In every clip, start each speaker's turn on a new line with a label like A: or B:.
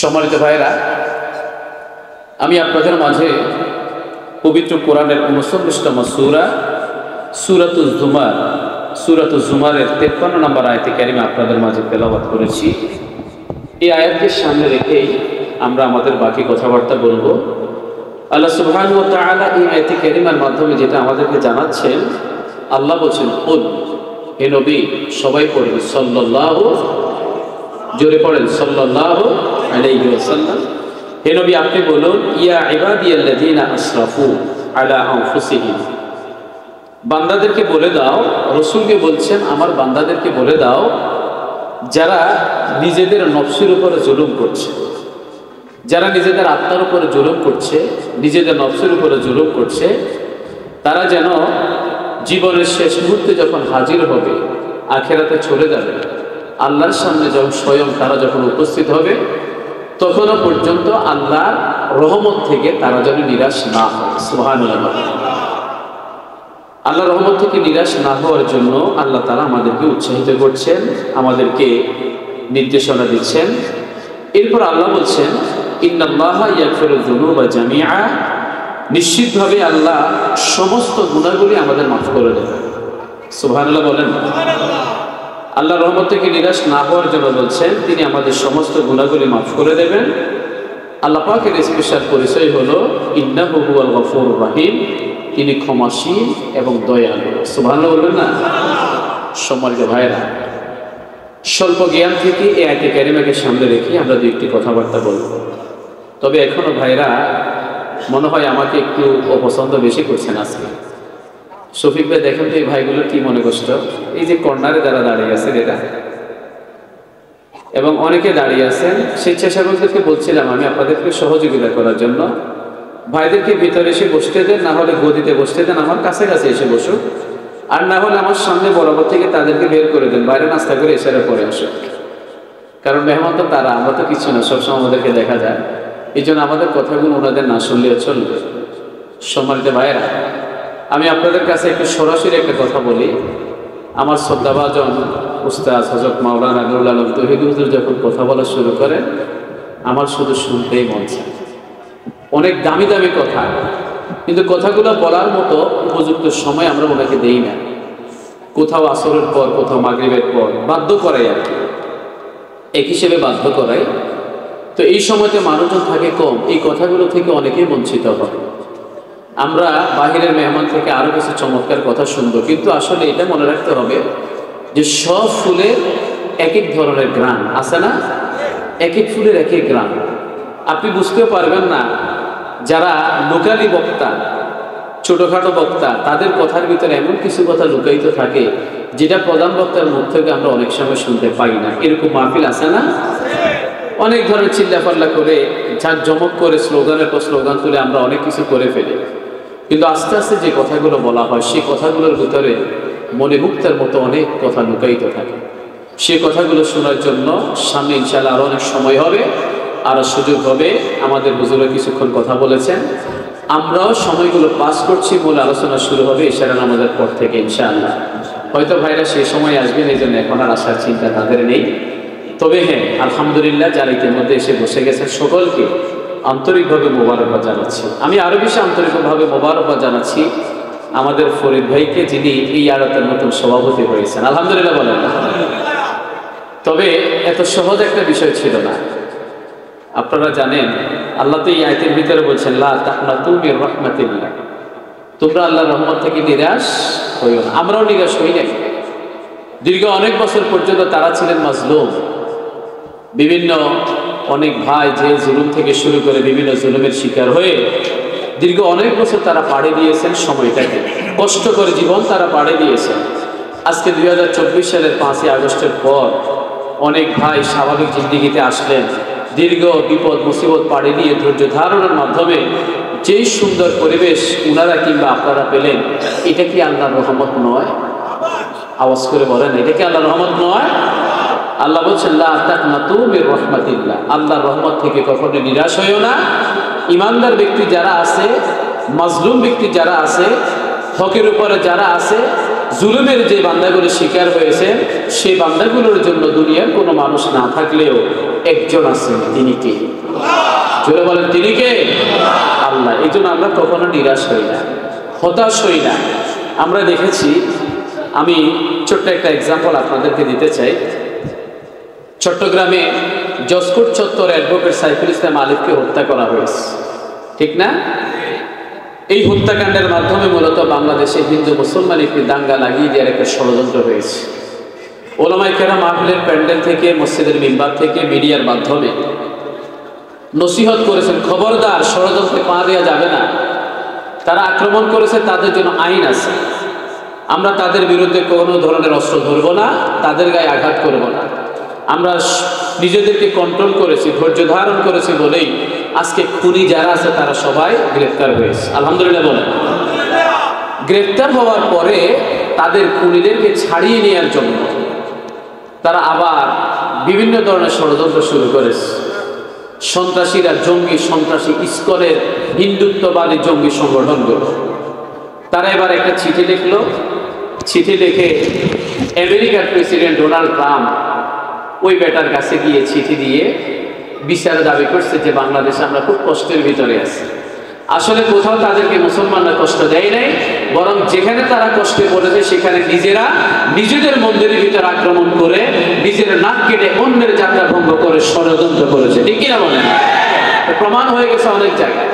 A: সম্মানিত ভাইরা, আমি আপনাদের মাঝে পবিত্র কোরআনের 39তম সূরা সূরাতুজ জুমার জুমারের 53 নম্বর আয়াতে কারিমা আপনাদের মাঝে তেলাওয়াত করেছি। এই আয়াতকে সামনে রেখেই আমরা আমাদের বাকি কথাবার্তা বলবো। আল্লাহ সুবহানাহু ওয়া তাআলা এই আয়াতে কারিমার মাধ্যমে যেটা আমাদেরকে জানাচ্ছেন, আল্লাহ বলছেন, কুল, হে নবী, সবাই পড়বে সাল্লাল্লাহু, জোরে পড়েন সাল্লাল্লাহু আলাইহি ওয়াসাল্লাম। হে নবী, আপনি বলুন, ইয়া ইবাদিয়াল্লাযীনা আসরাফু আলা আনফুসিহিম, বান্দাদেরকে বলে দাও, রাসূলকে বলছেন, আমার বান্দাদেরকে বলে দাও যারা নিজেদের নফসের উপরে জুলুম করছে, যারা নিজেদের আত্মার উপরে জুলুম করছে, নিজেদের নফসের উপরে জুলুম করছে, তারা যেন জীবনের শেষ মুহূর্তে যখন হাজির হবে, আখিরাতে চলে যাবে, আল্লাহর সামনে যখন স্বয়ং তারা যখন উপস্থিত হবে, তখনও পর্যন্ত আল্লাহর রহমত থেকে তারা যেন নিরাশ না হয়। সুবহানাল্লাহ। আল্লাহর রহমত থেকে নিরাশ না হওয়ার জন্য আল্লাহ তাআলা আমাদেরকে উৎসাহিত করছেন, আমাদেরকে নির্দেশনা দিচ্ছেন। এরপর আল্লাহ বলছেন, ইন্নাল্লাহা ইয়াগফিরুয যুনুবা জামিআ, নিশ্চিতভাবে আল্লাহ সমস্ত গুনাহগুলি আমাদের মাফ করে দেবেন। সুবহানাল্লাহ বলেন। আল্লাহর রহমত থেকে নিরাশ না হওয়ার জন্য বলছেন, তিনি আমাদের সমস্ত গুনাহগুলি মাফ করে দেবেন। আল্লাহ পাকের স্পেশাল পরিচয় হলো ইন্নাহু হুয়াল গফুরুর রহিম, তিনি ক্ষমাশীল এবং দয়ালু। সুবহানাল্লাহ বলবেন না? সম্মানিত ভাইরা, স্বল্প জ্ঞান থেকে এই আয়াতে কারিমাকে সামনে রেখে আমরা দুইটি কথাবার্তা বলব। তবে এখনো ভাইরা মনে হয় আমাকে একটু অপছন্দ বেশি করছেন আজকে। শফিক ভাই, দেখেন তো এই ভাইগুলো কি মনে কষ্ট, এই যে কর্নারে যারা দাঁড়িয়ে আছেন এরা, এবং অনেকে দাঁড়িয়ে আছেন, স্বেচ্ছাসেবকদেরকে বলছিলাম আমি আপনাদেরকে সহযোগিতা করার জন্য, ভাইদেরকে ভিতরে এসে বসতে দেন, না হলে গদিতে বসতে দেন, আমার কাছে কাছে এসে বসুক, আর না হলে আমার সামনে বরাবর থেকে তাদেরকে বের করে দেন, বাইরে নাস্তা করে এসে পরে আসুক। কারণ মেহমান তো তারা, আমরা তো কিছু না, সবসময় আমাদেরকে দেখা যায়, এই জন্য আমাদের কথাগুলো ওনাদের না শুনলেও চলবে। সম্মানিত ভাইয়েরা, আমি আপনাদের কাছে একটু সরাসরি একটা কথা বলি। আমার শ্রদ্ধাভাজন উস্তাদ হযরত মাওলানা নুরুল আলম তৌহিদি হুজুর যখন কথা বলা শুরু করেন, আমার শুধু শুনতেই মন চায়। অনেক দামি দামি কথা, কিন্তু কথাগুলো বলার মতো উপযুক্ত সময় আমরা ওনাকে দেই না। কোথাও আসরের পর, কোথাও মাগরিবের পর, বাধ্য করাই আর কি, এক হিসেবে বাধ্য করাই। তো এই সময়তে মানুষজন থাকে কম, এই কথাগুলো থেকে অনেকেই বঞ্চিত হয়। আমরা বাহিরের মেহমান থেকে আরো কিছু চমৎকার কথা শুনবো, কিন্তু আসলে এটা মনে রাখতে হবে যে সব ফুলের এক এক ধরনের ঘ্রাণ আছে না, এক এক ফুলের এক এক ঘ্রাণ। আপনি বুঝতেও পারবেন না যারা লোকালি বক্তা, ছোটখাটো বক্তা, তাদের কথার ভিতরে এমন কিছু কথা লুকায়িত থাকে যেটা প্রধান বক্তার মুখ থেকে আমরা অনেক সময় শুনতে পাই না। এরকম মাহফিল আছে না? অনেক ধরনের চিল্লাপাল্লা করে, জাঁকজমক করে, স্লোগানের পর স্লোগান তুলে আমরা অনেক কিছু করে ফেলি, কিন্তু আস্তে আস্তে যে কথাগুলো বলা হয় সেই কথাগুলোর ভিতরে মনে মুক্তার মতো অনেক কথা লুকায়িত থাকে। সে কথাগুলো শোনার জন্য সামনে ইনশাআল্লাহ আরো অনেক সময় হবে, আরো সুযোগ হবে। আমাদের হুজুররা কিছুক্ষণ কথা বলেছেন, আমরাও সময়গুলো পাস করছি, মূল আলোচনা শুরু হবে ইশারা নামাজের পর থেকে ইনশাআল্লাহ। হয়তো ভাইরা সেই সময় আসবেন, এই জন্য এখন আর আসার চিন্তা তাদের নেই। তবে হ্যাঁ, আলহামদুলিল্লাহ, যারা ইতিমধ্যে এসে বসে গেছেন সকলকে আন্তরিকভাবে মোবারকবাদ জানাচ্ছি। আমি আরো বেশি আন্তরিকভাবে মোবারকবাদ জানাচ্ছি আমাদের ফরিদ ভাইকে, যিনি এই আয়াতের নতুন সভাপতি হয়েছেন। আলহামদুলিল্লাহ বলেন। তবে এত সহজ একটা বিষয় ছিল না। আপনারা জানেন আল্লাহ তো এই আয়াতের ভিতরে বলছেন, লা তাকনাতু মির রাহমাতিল্লাহ, তোমরা আল্লাহর রহমত থেকে নিরাশ হইও না। আমরাও নিরাশ হই নাই। দীর্ঘ অনেক বছর পর্যন্ত তারা ছিলেন মাজলুম। বিভিন্ন অনেক ভাই যে জুলুম থেকে শুরু করে বিভিন্ন জুলুমের শিকার হয়ে দীর্ঘ অনেক বছর তারা পাড়ে দিয়েছেন সময়টাকে, কষ্ট করে জীবন তারা পাড়ে দিয়েছেন। আজকে 2024 সালের 5ই আগস্টের পর অনেক ভাই স্বাভাবিক জিন্দিগিতে আসলেন, দীর্ঘ বিপদ মুসিবত পাড়ে দিয়ে ধৈর্য ধারণের মাধ্যমে যেই সুন্দর পরিবেশ উনারা কিংবা আপনারা পেলেন, এটা কি আল্লাহর রহমত নয়? আওয়াজ করে বলেন, এটা কি আল্লাহর রহমত নয়? আল্লাহ বলছেন, লা তাকনাতু মির রাহমাতিল্লাহ, আল্লাহর রহমত থেকে কখনো নিরাশ হইও না। ইমানদার ব্যক্তি যারা আছে, মাজলুম ব্যক্তি যারা আছে, হকের উপরে যারা আছে, জুলুমের যে বান্দাগুলো শিকার হয়েছে, সেই বান্দাগুলোর জন্য দুনিয়ার কোনো মানুষ না থাকলেও একজন আছেন, তিনি কে? জোরে বলেন, তিনি কে? আল্লাহ। এই জন্য আমরা কখনো নিরাশ হই না, হতাশ হই না। আমরা দেখেছি, আমি ছোট্ট একটা এক্সাম্পল আপনাদেরকে দিতে চাই। চট্টগ্রামে জসকোট চত্বর অ্যাডভোকেট সাইফুল ইসলাম আলিফকে হত্যা করা হয়েছে, ঠিক না? এই হত্যাকাণ্ডের মাধ্যমে মূলত বাংলাদেশে হিন্দু মুসলমান একটি দাঙ্গা লাগিয়ে দেওয়ার একটা ষড়যন্ত্র হয়েছে। ওলামায়ে কেরাম মাহফিলের প্যান্ডেল থেকে, মসজিদের মিম্বার থেকে, মিডিয়ার মাধ্যমে নসিহত করেছেন, খবরদার, ষড়যন্ত্রে পা দেওয়া যাবে না। তারা আক্রমণ করেছে, তাদের জন্য আইন আছে। আমরা তাদের বিরুদ্ধে কোনো ধরনের অস্ত্র ধরবো না, তাদের গায়ে আঘাত করব না। আমরা নিজেদেরকে কন্ট্রোল করেছি, ধৈর্য ধারণ করেছি বলেই আজকে খুনি যারা আছে তারা সবাই গ্রেফতার হয়েছে, আলহামদুলিল্লাহ বলেন। গ্রেফতার হওয়ার পরে তাদের খুনিদেরকে ছাড়িয়ে নেওয়ার জন্য তারা আবার বিভিন্ন ধরনের ষড়যন্ত্র শুরু করেছে। সন্ত্রাসীরা, জঙ্গি সন্ত্রাসী ইসকনের হিন্দুত্ববাদী জঙ্গি সংগঠনগুলো, তারা এবার একটা চিঠি লিখলো। চিঠি লিখে আমেরিকার প্রেসিডেন্ট ডোনাল্ড ট্রাম্প ওই বেটার কাছে গিয়ে চিঠি দিয়ে বিচার দাবি করছে যে বাংলাদেশে আমরা খুব কষ্টের ভিতরে আছি। আসলে কোথাও তাদেরকে মুসলমানরা কষ্ট দেয় নাই, বরং যেখানে তারা কষ্টে পড়েছে সেখানে নিজেরা নিজেদের মন্দিরের ভিতর আক্রমণ করে নিজের নাক কেটে অন্যের যাত্রা ভঙ্গ করে ষড়যন্ত্র করেছে, ঠিক কিনা বলেন? প্রমাণ হয়ে গেছে অনেক জায়গায়,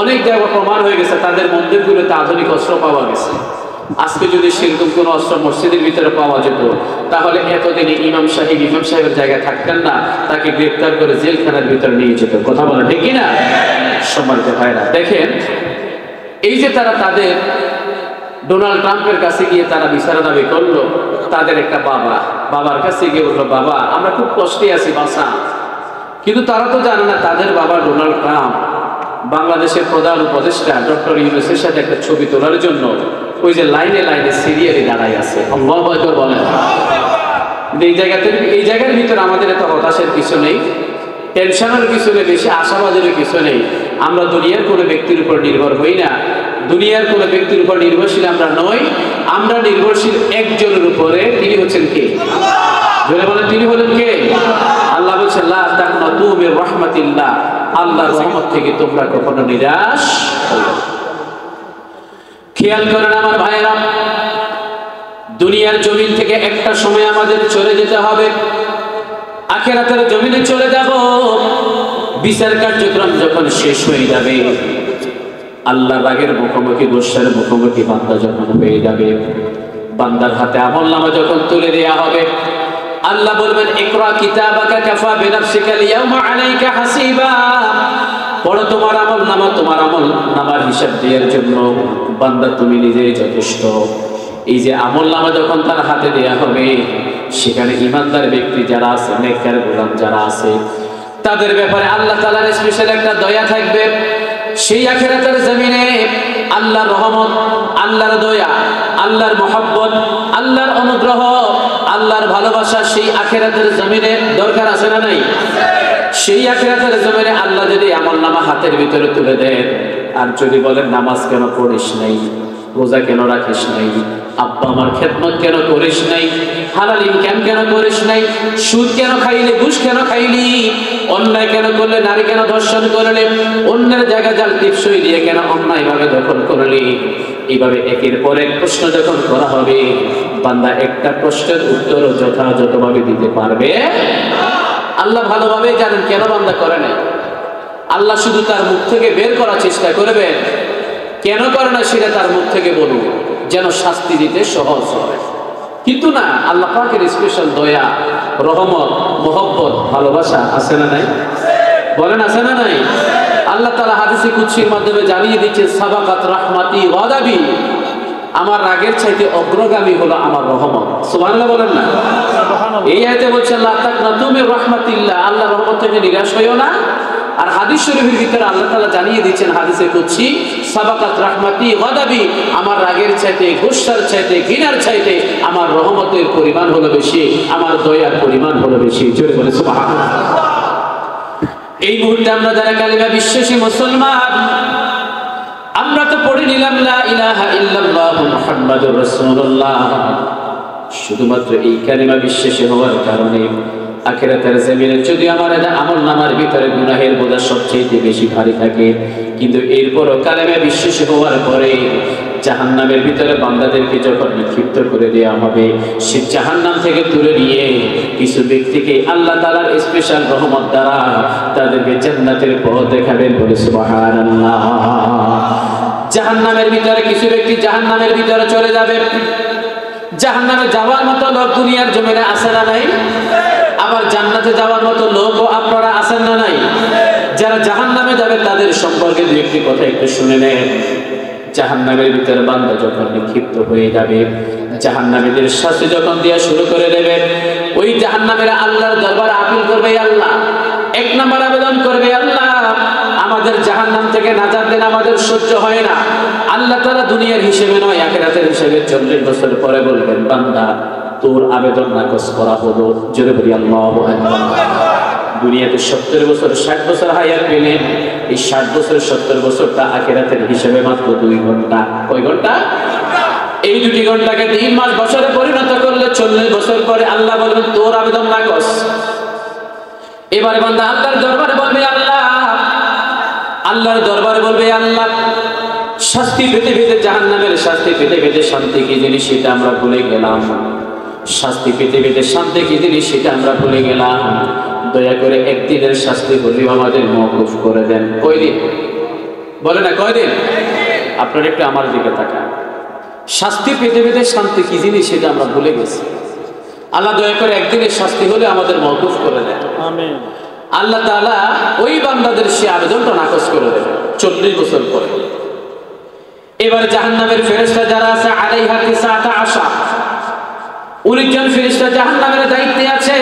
A: অনেক জায়গায় প্রমাণ হয়ে গেছে। তাদের মন্দিরগুলোতে আধুনিক অস্ত্র পাওয়া গেছে। আজকে যদি সেরকম কোনো অস্ত্র মসজিদের ভিতরে পাওয়া যেত, তাহলে এতদিনে ইমাম সাহেবের জায়গায় থাকতেন না, তাকে গ্রেফতার করে জেলখানার ভিতরে নিয়ে যেত। কথা বলে ঠিক কিনা? সম্মানিত ভাইরা, দেখেন, এই যে তারা তাদের ডোনাল্ড ট্রাম্পের কাছে গিয়ে তারা বিচার দাবি করলো, তাদের একটা বাবার কাছে গিয়ে বললো, বাবা, আমরা খুব কষ্টে আছি, বাসা। কিন্তু তারা তো জানে না তাদের বাবা ডোনাল্ড ট্রাম্প বাংলাদেশের প্রধান উপদেষ্টা ডক্টর ইউনূসের সাথে একটা ছবি তোলার জন্য ওই যে লাইনে লাইনে সিরিয়ালে দাঁড়ায় আছে। আল্লাহু আকবার বলেন। এই জায়গার ভিতরে আমাদের এত হতাশের কিছু নেই, টেনশনের কিছু নেই, বেশি আশাবাদের কিছু নেই। আমরা দুনিয়ার কোনো ব্যক্তির উপর নির্ভর হই না, দুনিয়ার কোনো ব্যক্তির উপর নির্ভরশীল আমরা নই। আমরা নির্ভরশীল একজনের উপরে, তিনি হচ্ছেন কে? জোরে বলেন, তিনি হলেন কে? আল্লাহ বলছেন, লা তাকনাতু মির রাহমাতিল্লাহ, আল্লাহর রহমত থেকে তোমরা কখনো নিরাশ হবে না। খেয়াল করেন আমার ভাইরা, দুনিয়ার জমিন থেকে একটা সময় আমাদের চলে যেতে হবে, আখিরাতের জমিনে চলে যাব। বিচার কার্যক্রম যখন শেষ হয়ে যাবে, আল্লাহর রাগের মুখোমুখি, গোসার মুখোমুখি বান্দা যখন হয়ে যাবে, বান্দার হাতে আমলনামা যখন তুলে দেয়া হবে, আল্লাহ বলবেন, ইকরা কিতাবাকা কাফা বিনাফসিকা আল-ইয়াওমা আলাইকা হাসিবা। পড়ো তোমার আমলনামা, তোমার আমলনামার হিসাব দেওয়ার জন্য বান্দা তুমি নিজেই যথেষ্ট। এই যে আমলনামা যখন তার হাতে দেয়া হবে, সেখানে ইমানদার ব্যক্তি যারা আছে, নেককার গোলাম যারা আছে, তাদের ব্যাপারে আল্লাহ তাআলার স্পেশাল একটা দয়া থাকবে। সেই আখিরাতের জমিনে আল্লাহর রহমত, আল্লাহর দয়া, আল্লাহর মহব্বত, আল্লাহর অনুগ্রহ, আল্লাহর ভালোবাসা সেই আখিরাতের জমিনে দরকার আছে না নাই? সেই আখিরাতের জমিনে আল্লাহ যদি আমলনামা হাতের ভিতরে তুলে দেন, আর যদি বলেন, নামাজ কেন পড়িস নাই, রোজা কেন রাখিস নাই, আব্বা আমার খেদমত কেন করিস নাই, হালাল ইনকাম কেন করিস নাই, সুদ কেন খাইলি, ঘুষ কেন খাইলি, অন্যায় কেন করলে, নারী কেন ধর্ষণ করলে, অন্যের জায়গা জাল টিপসই দিয়ে কেন অন্যায়ভাবে দখল করলি, এইভাবে একের পর এক প্রশ্ন যখন করা হবে, বান্দা একটা প্রশ্নের উত্তর যথাযথভাবে দিতে পারবে। আল্লাহ ভালোভাবে জানেন কেন বান্দা করে নাই। আল্লাহ শুধু তার মুখ থেকে বের করার চেষ্টা করবেন, কেন করে না সেটা তার মুখ থেকে বলুন, যেন শাস্তি দিতে সহজ হয়। কিন্তু না, আল্লাহ পাকের স্পেশাল দয়া, রহমত, মোহব্বত, ভালোবাসা আছে না নাই? বলেন, আছে না নাই? আল্লাহ তাআলা হাদিসে কুদসির মাধ্যমে জানিয়ে দিচ্ছেন, সাবাকাত রাহমাতি ওয়াদাবি, আমার রাগের চাইতে অগ্রগামী হলো আমার রহমত। সুবহানাল্লাহ বলেন না? এই আয়াতে বলছেন, লা তাকনাতু মির রাহমাতিল্লাহ, আল্লাহর রহমত থেকে নিরাশ হইও না। আর হাদিস শরীফের ভিতরে আল্লাহ তাআলা জানিয়ে দিচ্ছেন হাদিসে কুদসি, সাবাকাত রাহমাতি ওয়াদাবি, আমার রাগের চাইতে, গুসার চাইতে, ঘৃণার চাইতে আমার রহমতের পরিমাণ হলো বেশি, আমার দয়ার পরিমাণ হলো বেশি। জোরে বলে সুবহানাল্লাহ। এই মুহূর্তে আমরা যারা কালিমা বিশ্বাসী মুসলমান, আমরা তো পড়ে নিলাম লা ইলাহা ইল্লাল্লাহু মুহাম্মাদুর রাসূলুল্লাহ। শুধুমাত্র এই কালিমা বিশ্বাসী হওয়ার কারণে আখিরাতের জমিনে যদি আমার আমলনামার ভিতরে গুনাহের বোঝা সবচেয়ে বেশি ভারী থাকে, কিন্তু এরপরও কালেমে বিশ্বাস হওয়ার পরে জাহান্নামের ভিতরে বান্দাদেরকে যখন নিক্ষিপ্ত করে দেওয়া হবে, সে জাহান্নাম থেকে তুলে নিয়ে কিছু ব্যক্তিকে আল্লাহ তাআলার স্পেশাল রহমত দ্বারা তাদেরকে জান্নাতের পথ দেখাবেন, বলে সুবহানাল্লাহ। জাহান্নামের ভিতরে কিছু ব্যক্তি জাহান্নামের ভিতরে চলে যাবে। জাহান্নামে যাওয়ার মতো লোক দুনিয়ার জমিনে আছে না নাই? আবার জান্নাতে যাওয়ার মতো লোকও আপনারা আছেন না নাই? যারা জাহান্নামে যাবে তাদের সম্পর্কে দুই একটি কথা একটু শুনে নেন। জাহান্নামের ভিতরে বান্দা যখন নিক্ষিপ্ত হয়ে যাবে, জাহান্নামীদের শাস্তি যখন দেওয়া শুরু করে দেবে, ওই জাহান্নামীরা আল্লাহর দরবারে আপিল করবে, আল্লাহ এক নম্বর আবেদন করবে, আল্লাহ আমাদের জাহান্নাম থেকে নাজাত দেন, আমাদের সহ্য হয় না। আল্লাহ তাআলা দুনিয়ার হিসেবে নয়, আখিরাতের হিসেবে 40 বছর পরে বলবেন, বান্দা তোর আবেদন নাকচ করা হলো। জোরে বলি আল্লাহু আকবার। দুনিয়াতে 70 বছর 60 বছর হায়াত পেলেন, এই 60 বছর 70 বছরটা আখিরাতের হিসেবে মাত্র 2 ঘন্টা। কয় ঘন্টা? এই 2 ঘন্টাকে 3 মাস বছরে পরিণত করলে 40 বছর পরে আল্লাহ বলবেন তোর আবেদন নাকচ। এবারে বান্দা আল্লাহর দরবারে বলবে, আল্লাহর দরবারে বলবে, আল্লাহ শাস্তি পেতে পেতে জাহান্নামের শাস্তি পেতে পেতে শান্তি কি জিনিস সেটা আমরা ভুলে গেলাম। শাস্তি পেতে পেতে শান্তি কি জিনিস সেটা আমরা ভুলে গেলাম। দয়া করে একদিনের শাস্তি হলেও আমাদের মওকুফ করে দেন। কয়দিন বলে না? কয়দিন? আপনারা একটু আমার দিকে তাকান। শাস্তি পেতে পেতে শান্তি কি জিনিস সেটা আমরা ভুলে গেছি। আল্লাহ দয়া করে একদিনের শাস্তি হলে আমাদের মওকুফ করে দেন। আমিন। আল্লাহ তাআলা ওই বান্দাদের সে আবেদনটা নাকচ করে দেবে 40 বছর পরে। এবার জাহান্নামের ফেরেশতা যারা আছে, আলাইহা তিসআতা আশা, 19 জন ফেরেশতা জাহান্নামের দায়িত্বে আছে।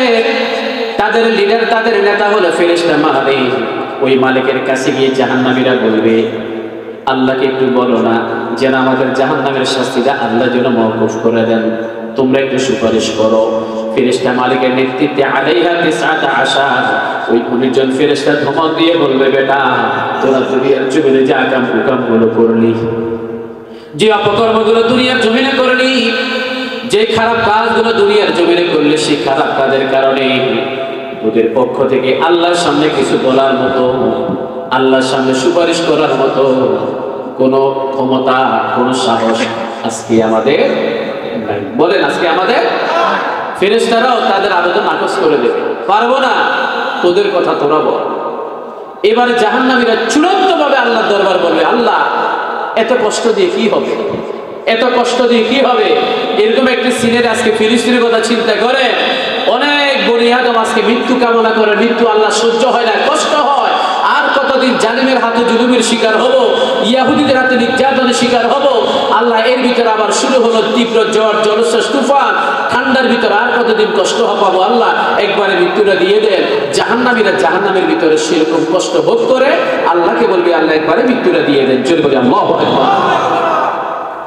A: তাদের লিডার, তাদের নেতা হলো ফেরেশতা মালিক। ওই মালিকের কাছে গিয়ে জাহান্নামীরা বলবে, আল্লাহকে একটু বলো না যেন আমাদের জাহান্নামের শাস্তিটা আল্লাহ যেন মওকুফ করে দেন, তোমরা একটু সুপারিশ করো। ফেরেশতা মালিকের নেতৃত্বে আলাইহা তিসআতা আশা, ওই 19 জন ফেরেশতা ধমক দিয়ে বলবে, বেটা তোরা দুনিয়ার জমিনে যে কামগুলো করলি, যে অপকর্মগুলো দুনিয়ার জমিনে করলি, যে খারাপ কাজগুলো দুনিয়ার জমিনে করলে, সেই খারাপ কাজের কারণে ওদের পক্ষ থেকে আল্লাহর সামনে কিছু বলার মতো, আল্লাহর সামনে সুপারিশ করার মতো কোনো ক্ষমতা, কোনো সাহস আজকে আমাদের নাই। বলেন আজকে আমাদের? ফেরেশতারাও তাদের আবেদন নাকচ করে দেবে, পারবো না, তোদের কথা তোরা বল। এবারে জাহান্নামীরা চূড়ান্তভাবে আল্লাহর দরবার বলবে, আল্লাহ এত কষ্ট দিয়ে কি হবে, এত কষ্ট দিয়ে কি হবে। এরকম একটি সিনের আজকে ফিলিস্তিনের কথা চিন্তা করে অনেক বনি আদম আজকে মৃত্যু কামনা করে, মৃত্যু আল্লাহ সহ্য হয় না, কষ্ট হয়। আর কতদিন জালিমের হাতে জুলুমের শিকার হব, ইয়াহুদীদের হাতে নির্যাতনের শিকার হব। আল্লাহ এর ভিতরে আবার শুরু হলো তীব্র ঝড়, জলোচ্ছ্বাস, তুফান, ঠান্ডার ভিতরে আর কতদিন কষ্ট পাবো। আল্লাহ একবারে মৃত্যুটা দিয়ে দেন। জাহান্নামীরা জাহান্নামের ভিতরে সেরকম কষ্ট ভোগ করে আল্লাহকে বলবে, আল্লাহ একবারে মৃত্যুটা দিয়ে দেন। জোরে বলি আল্লাহু আকবার।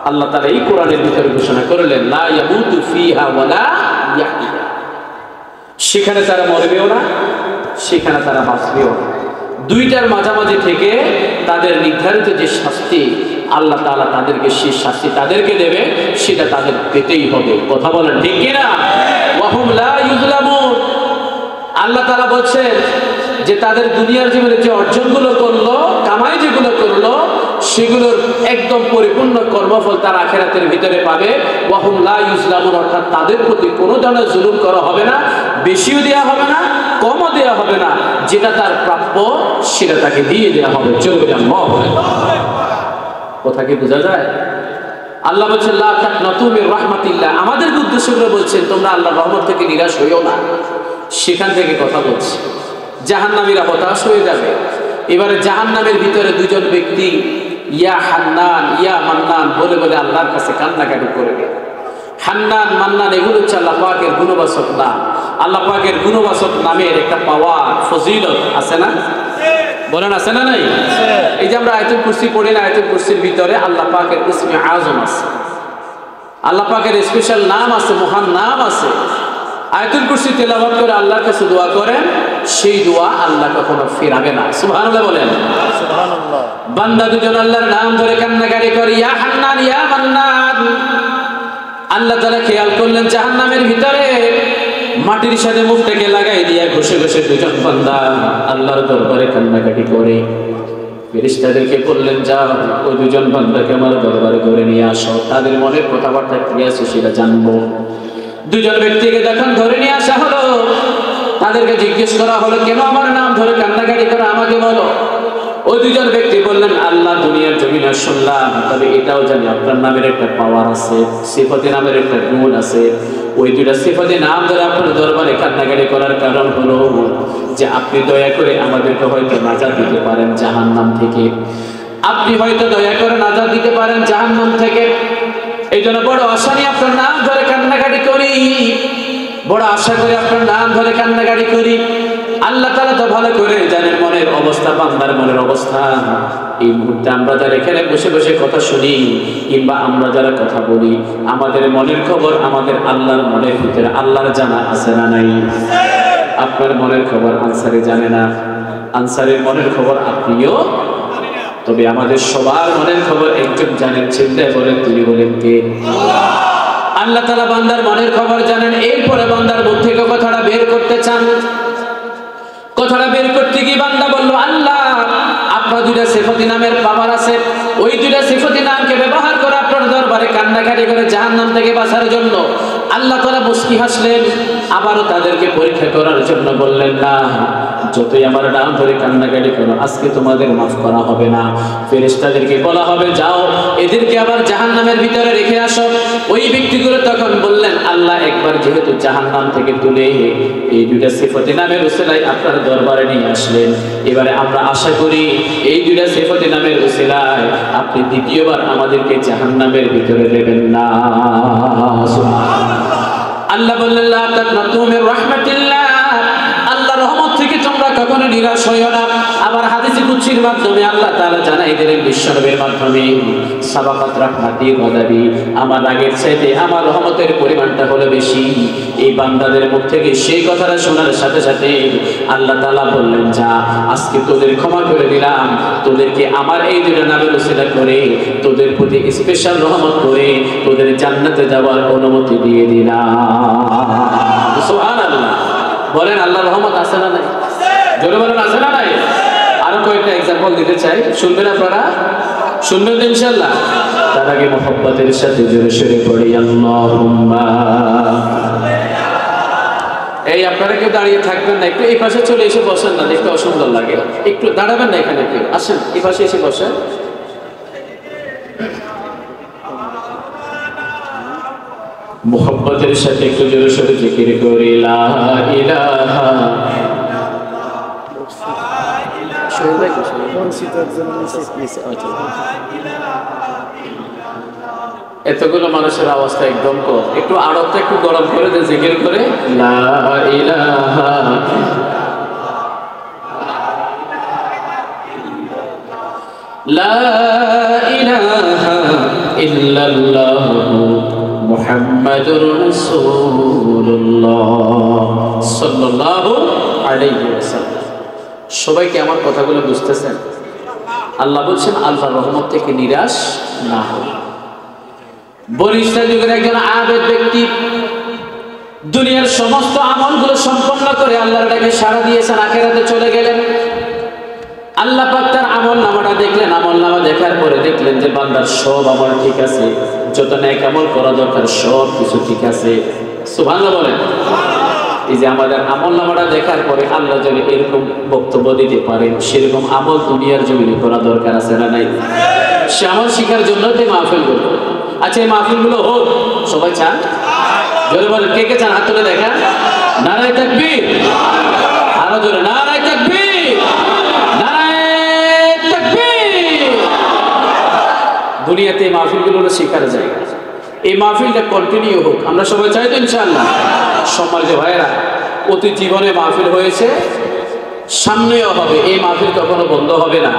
A: আল্লাহ তাআলা এই কোরআনের ভিতরে ঘোষণা করলেন, লা ইয়ামুতু ফিহা ওয়ালা ইয়াহইয়া, সেখানে তারা মরবেও না, সেখানে তারা বাঁচবেও না। দুইটার মাঝামাঝি থেকে তাদের নির্ধারিত যে শাস্তি আল্লাহ তাআলা তাদেরকে, সেই শাস্তি তাদেরকে দেবে, সেটা তাদের পেতেই হবে। কথা বলেন ঠিক কিনা? ওয়াহুম লা ইউযলামুন। আল্লাহ তাআলা বলছেন যে তাদের দুনিয়ার জীবনে যে অর্জনগুলো করলো, কামাই যেগুলো করলো, সেগুলোর একদম পরিপূর্ণ কর্মফল তার আখিরাতের ভিতরে পাবে। ওয়াহুম লা ইউযলামুন, অর্থাৎ তাদের প্রতি কোনো ধরনের জুলুম করা হবে না, বেশিও দেওয়া হবে না, কমও দেওয়া হবে না। যেটা তার প্রাপ্য সেটা তাকে দিয়ে দেওয়া হবে। চলবে না। কথা কি বোঝা যায়? আল্লাহ বলছেন, লা তাকনাতু মির রাহমাতিল্লাহ, আমাদেরকে উদ্দেশ্য করে বলছেন তোমরা আল্লাহর রহমত থেকে নিরাশ হইও না। সেখান থেকে কথা বলছে। জাহান্নামীরা হতাশ হয়ে যাবে। এবারে জাহান্নামের ভিতরে 2 জন ব্যক্তি ইয়া হান্নান ইয়া মান্নান বলে বলে আল্লাহর কাছে কান্নাকাটি করবে। হান্নান, মান্নান এগুলো হচ্ছে আল্লাহ পাকের গুণবাচক নাম। আল্লাহ পাকের গুণবাচক নামের একটা পাওয়ার, ফজিলত আছে না? বলেন আছে না নাই? এই যে আমরা আয়াতুল কুরসি পড়ি না, আয়াতুল কুরসির ভিতরে আল্লাহ পাকের ইসমে আযম আছে, আল্লাহ পাকের স্পেশাল নাম আছে, মহান নাম আছে। আয়াতুল কুরসি তেলাওয়াত করে আল্লাহর কাছে দোয়া করেন, সেই দোয়া আল্লাহ কখনো ফিরাবে না। সুবহানাল্লাহ বলেন। সুবহানাল্লাহ। বান্দা 2 জন আল্লাহর নাম ধরে কান্নাকাটি করে, ইয়া হান্নান ইয়া মান্নান। আল্লাহ তাআলা খেয়াল করলেন জাহান্নামের ভিতরে মাটির সাথে মুখটাকে লাগাই দিয়া ঘষে ঘষে দুজন বান্দা আল্লাহর দরবারে কান্নাকাটি করে ফেরেশতাদেরকে বললেন, যাও ওই দুজন বান্দাকে আমার দরবারে করে নিয়ে আসো, তাদের মনের কথাবার্তা কি আছে সেটা জানবো। দুজন ব্যক্তিকে যখন ধরে নিয়ে আসা হলো, তাদেরকে জিজ্ঞেস করা হলো, কেন আমার নাম ধরে কান্নাকাটি করে আমাকে বলো। ওই দুজন ব্যক্তি বললেন, আল্লাহ দুনিয়ার জমিনে শুনলাম, তবে এটাও জানি আপনার নামের একটা পাওয়ার আছে, সিফাতে নামের একটা গুণ আছে। ওই দুটা সিফাতে নাম ধরে আপনার দরবারে কান্নাকাটি করার কারণ হলো যে আপনি দয়া করে আমাদেরকে হয়তো নাজাত দিতে পারেন জাহান্নাম থেকে, আপনি হয়তো দয়া করে নাজাত দিতে পারেন জাহান্নাম থেকে। এই জন্য বড় আশা নিয়ে আপনার নাম ধরে কান্নাকাটি করি, বড় আশা করে আপনার নাম ধরে কান্নাকাটি করি। আল্লাহ তাআলা তো ভালো করে জানেন মনের অবস্থা, বান্দার মনের অবস্থা। এই মুহূর্তে আমরা যারা এখানে বসে বসে কথা শুনি কিংবা আমরা যারা কথা বলি, আমাদের মনের খবর আমাদের আল্লাহর মনের ভিতরে আল্লাহর জানা আছে না নাই? আপনার মনের খবর আনসারে জানে না, আনসারের মনের খবর আপনিও। তবে আমাদের সবার মনের খবর একজন জানেন, চিন্তায় বলেন, তিনি বলেন কে? আল্লাহ তাআলা বান্দার মনের খবর জানেন। এরপরে বান্দার মুখ থেকে কথাটা বের করতে চান। কথাটা বের করতে গিয়ে বান্দা বলল, আল্লাহ আপনার দুইটা সিফাতি নামের পাওয়ার আছে, ওই দুইটা সিফাতি নামকে ব্যবহার করে আপনার দরবারে কান্নাকাটি করে জাহান্নাম থেকে বাঁচার জন্য। আল্লাহ তাআলা মুস্কি হাসলেন, আবারও তাদেরকে পরীক্ষা করার জন্য বললেন, না, যতই আমার নাম ধরে কান্নাকাটি করো, আজকে তোমাদের মাফ করা হবে না। ফেরেশতাদেরকে বলা হবে, যাও এদেরকে আবার জাহান্নামের ভিতরে রেখে আসো। ওই ব্যক্তিগুলো তখন বললেন, আল্লাহ একবার যেহেতু জাহান্নাম থেকে তুলে এই দুইটা সিফাতি নামের উসিলায় আপনার দরবারে নিয়ে আসলেন, এবারে আমরা আশা করি এই দুইটা সিফাতি নামের উসিলায় আপনি দ্বিতীয়বার আমাদেরকে জাহান্নামের ভিতরে দেবেন না। আল্লাহ বললেন, লা তাকনাতু মির রাহমাতিল্লাহ, আল্লাহর রহমত থেকে তোমরা কখনো নিরাশ হইও না। আবার হাদিসে কুদসির মাধ্যমে আল্লাহ তাআলা জানাই দিলেন বিশ্বনবীর মাধ্যমে, সাবাকাত রাহমাতি গাদাবি, আমার রাগের চাইতে আমার রহমতের পরিমাণটা হলো বেশি। এই বান্দাদের মুখ থেকে সেই কথাটা শোনার সাথে সাথে আল্লাহ তাআলা বললেন, যা আজকে তোদের ক্ষমা করে দিলাম, তোদেরকে আমার এই দুইটা নামের উসিলা করে তোদের প্রতি স্পেশাল রহমত করে তোদের জান্নাতে যাওয়ার অনুমতি দিয়ে দিলাম। সুবহানাল্লাহ। বলেন আল্লাহর রহমত আছে না নাই? জোরে বলেন আছে না নাই? আরো কয়েকটা এক্সাম্পল দিতে চাই, শুনবেন আপনারা? শুনবেন তো ইনশাআল্লাহ? তার আগে মুহাব্বতের সাথে জোরে সরে পড়ি আল্লাহুম্মা। এই আপনারা কেউ দাঁড়িয়ে থাকবেন না, একটু এই পাশে চলে এসে বসেন না, দেখতে অসুন্দর লাগে। একটু দাঁড়াবেন না এখানে, কেউ আসেন এই পাশে এসে বসেন। মুহাব্বতের সাথে একটু জোরে সরে জিকির করি লা ইলাহা। এতগুলো মানুষের অবস্থা একদম কম, একটু আড়তটা একটু গরম করে দিয়ে জিকির করে লা ইলাহা লা ইলাহা ইল্লাল্লাহ মুহাম্মাদুর রাসূলুল্লাহ সাল্লাল্লাহু আলাইহি ওয়াসাল্লাম। সবাই কি আমার কথাগুলো বুঝতেছেন? আল্লাহ বলছেন, আল্লাহর রহমত থেকে নিরাশ না হও। বনি ইসরাঈল যুগের একজন আবেদ ব্যক্তি দুনিয়ার সমস্ত আমলগুলো সম্পন্ন করে আল্লাহর ডাকে সাড়া দিয়েছেন, আখিরাতে চলে গেলেন। আল্লাহ পাক তার আমলনামাটা দেখলেন, আমলনামা দেখার পরে দেখলেন যে বান্দার সব আমল ঠিক আছে, যত নেক আমল করা দরকার সব কিছু ঠিক আছে। সুবহানাল্লাহ বলেন। এই যে আমাদের আমলনামাটা দেখার পরে আল্লাহ যদি এরকম বক্তব্য দিতে পারেন, সেরকম আমল দুনিয়ার জমিনে করা দরকার আছে না নাই? সে আমল শিখার জন্য তো মাহফিলগুলো। আচ্ছা, এই মাহফিলগুলো হোক, সবাই চান? জোরে বলেন, কে কে চান? হাত তুলে দেখা। নারায়ে তাকবীর। আরো জোরে নারায়ে তাকবীর, নারায়ে তাকবীর। দুনিয়াতে এই মাহফিলগুলো হলো শিখার জায়গা। এই মাহফিলটা কন্টিনিউ হোক, আমরা সবাই চাই তো ইনশাআল্লাহ। সম্মানিত ভাইয়েরা, অতি জীবনে মাহফিল হয়েছে, সামনেও হবে। এই মাহফিল কখনো বন্ধ হবে না।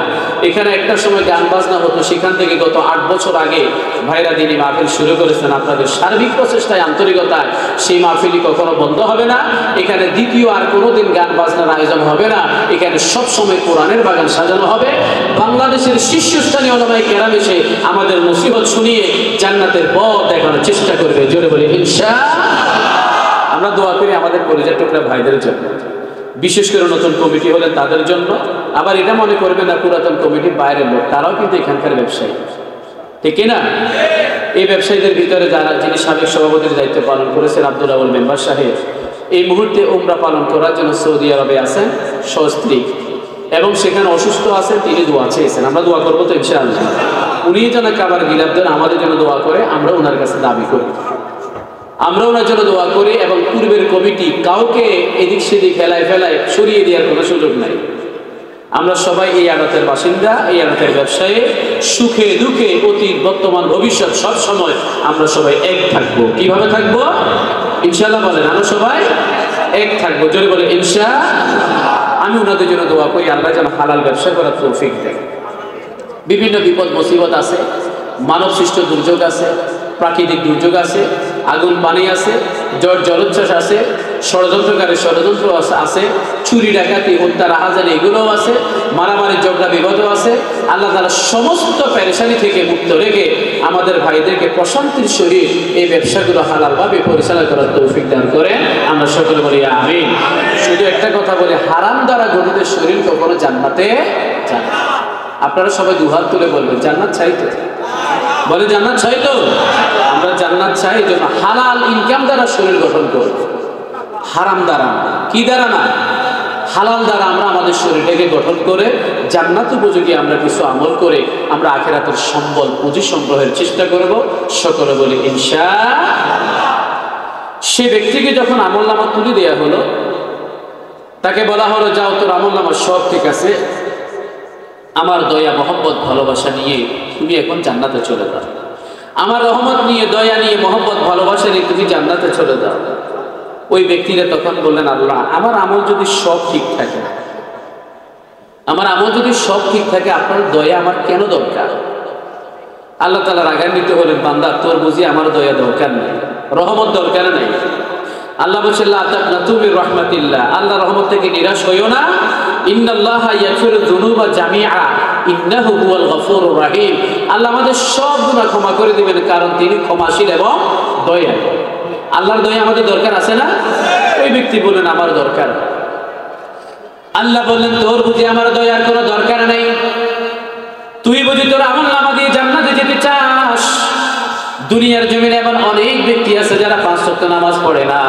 A: এখানে একটা সময় গান বাজনা হতো, সেখান থেকে গত 8 বছর আগে ভাইরা দিনী মাহফিল শুরু করেছেন। আপনাদের সার্বিক প্রচেষ্টায়, আন্তরিকতায় সেই মাহফিলই কখনো বন্ধ হবে না। এখানে দ্বিতীয় আর কোনোদিন গান বাজনার আয়োজন হবে না। এখানে সব সময় কোরআনের বাগান সাজানো হবে। বাংলাদেশের শীর্ষস্থানীয় উলামায়ে কেরাম এসে আমাদের নসিহত শুনিয়ে জান্নাতের পথ দেখানোর চেষ্টা করবে। জোরে বলি ইনশাআল্লাহ। আমরা দোয়া করি আমাদের কলিজার টুকরা ভাইদের জন্য, বিশেষ করে নতুন কমিটি হলেন তাদের জন্য। আবার এটা মনে করবেন না পুরাতন কমিটির বাইরের লোক, তারাও কিন্তু এখানকার ব্যবসায়ী, ঠিক না? এই ব্যবসায়ীদের ভিতরে যিনি সাবেক সভাপতির দায়িত্ব পালন করেছেন আব্দুল আউয়াল মেম্বার সাহেব, এই মুহূর্তে উমরা পালন করার জন্য সৌদি আরবে আছেন সস্ত্রী, এবং সেখানে অসুস্থ আছেন, তিনি দোয়া চেয়েছেন। আমরা দোয়া করবো তো ইনশাআল্লাহ। উনি যেন কাবার গিলাফ দেন, আমাদের জন্য দোয়া করে, আমরা ওনার কাছে দাবি করি, আমরা ওনার জন্য দোয়া করি। এবং পূর্বের কমিটি কাউকে এদিক সেদিক ফেলায় সরিয়ে দেওয়ার কোনো সুযোগ নাই। আমরা সবাই এই আড়তের বাসিন্দা, এই আড়তের ব্যবসায়ী, সুখে দুঃখে অতীত বর্তমান ভবিষ্যৎ সব সময় আমরা সবাই এক থাকবো। কিভাবে থাকবো? ইনশাআল্লাহ বলেন, আমরা সবাই এক থাকবো, জোরে বলে ইনশাআল্লাহ। আমি ওনাদের জন্য দোয়া করি আল্লাহ যেন হালাল ব্যবসা করার তৌফিক দেয়। বিভিন্ন বিপদ মুসিবত আছে, মানব সৃষ্ট দুর্যোগ আছে, প্রাকৃতিক দুর্যোগ আছে, আগুন পানি আছে, জলোচ্ছ্বাস আছে, ষড়যন্ত্রকারী ষড়যন্ত্র আছে, চুরি ডাকাতি হত্যা রাহাজানি এগুলোও আছে, মারামারি ঝগড়া বিবাদও আছে। আল্লাহ তাআলা সমস্ত পেরেশানি থেকে মুক্ত রেখে আমাদের ভাইদেরকে প্রশান্তির শরীর এই ব্যবসাগুলো হালালভাবে পরিচালনা করার তৌফিক দান করে আমরা সকলে বলি আমিন। শুধু একটা কথা বলি, হারাম দ্বারা গঠিত শরীর কখনো জান্নাতে যায় না। আপনারা সবাই দুহাত তুলে বলবেন জান্নাত চাই তো? বলে জান্নাত চাই তো? আমরা জান্নাত চাই, জন্য হালাল ইনকাম দ্বারা শরীর গঠন করব, হারাম দ্বারা। কি দ্বারা না? হালাল দ্বারা আমরা আমাদের শরীরটাকে গঠন করে জান্নাত উপযোগী আমরা কিছু আমল করে আমরা আখিরাতের সম্বল পুঁজি সংগ্রহের চেষ্টা করব, সকলে বলি ইনশাআল্লাহ। সে ব্যক্তিকে যখন আমলনামা তুলে দেওয়া হলো, তাকে বলা হলো যাও তোর আমলনামা সব ঠিক আছে, আমার দয়া মহব্বত ভালোবাসা নিয়ে তুমি এখন জান্নাতে চলে যাও, আমার রহমত নিয়ে দয়া নিয়ে মহব্বত ভালোবাসা নিয়ে তুমি জান্নাতে চলে যাও। ওই ব্যক্তিরা তখন বললেন আল্লাহ আমার আমল যদি সব ঠিক থাকে, আমার আমল যদি সব ঠিক থাকে, আপনার দয়া আমার কেন দরকার? আল্লাহ তাআলা রাগান্বিত হলেন, বান্দা তোর বুঝি আমার দয়া দরকার নেই, রহমত দরকার নেই। আল্লাহ বলছেন লা তাকনাতু মির রাহমাতিল্লাহ, আল্লাহর রহমত থেকে নিরাশ হইও না। ইন্নাল্লাহা ইয়াগফিরুয যুনুবা জামিআ ইন্নাহু হুয়াল গফুরুর রহিম, আল্লাহ আমাদের সব গুনাহ ক্ষমা করে দিবেন, কারণ তিনি ক্ষমাশীল এবং দয়ালু। আল্লাহর দয়া আমাদের দরকার আছে না? ওই ব্যক্তি বললেন আমার দরকার। আল্লাহ বললেন তোর বুঝি আমার দয়ার কোনো দরকার নেই, তুই বুঝি তোর আমলনামা দিয়ে জান্নাতে যেতে চাস? দুনিয়ার জমিনে এমন অনেক ব্যক্তি আছে যারা 5 ওয়াক্ত নামাজ পড়ে না,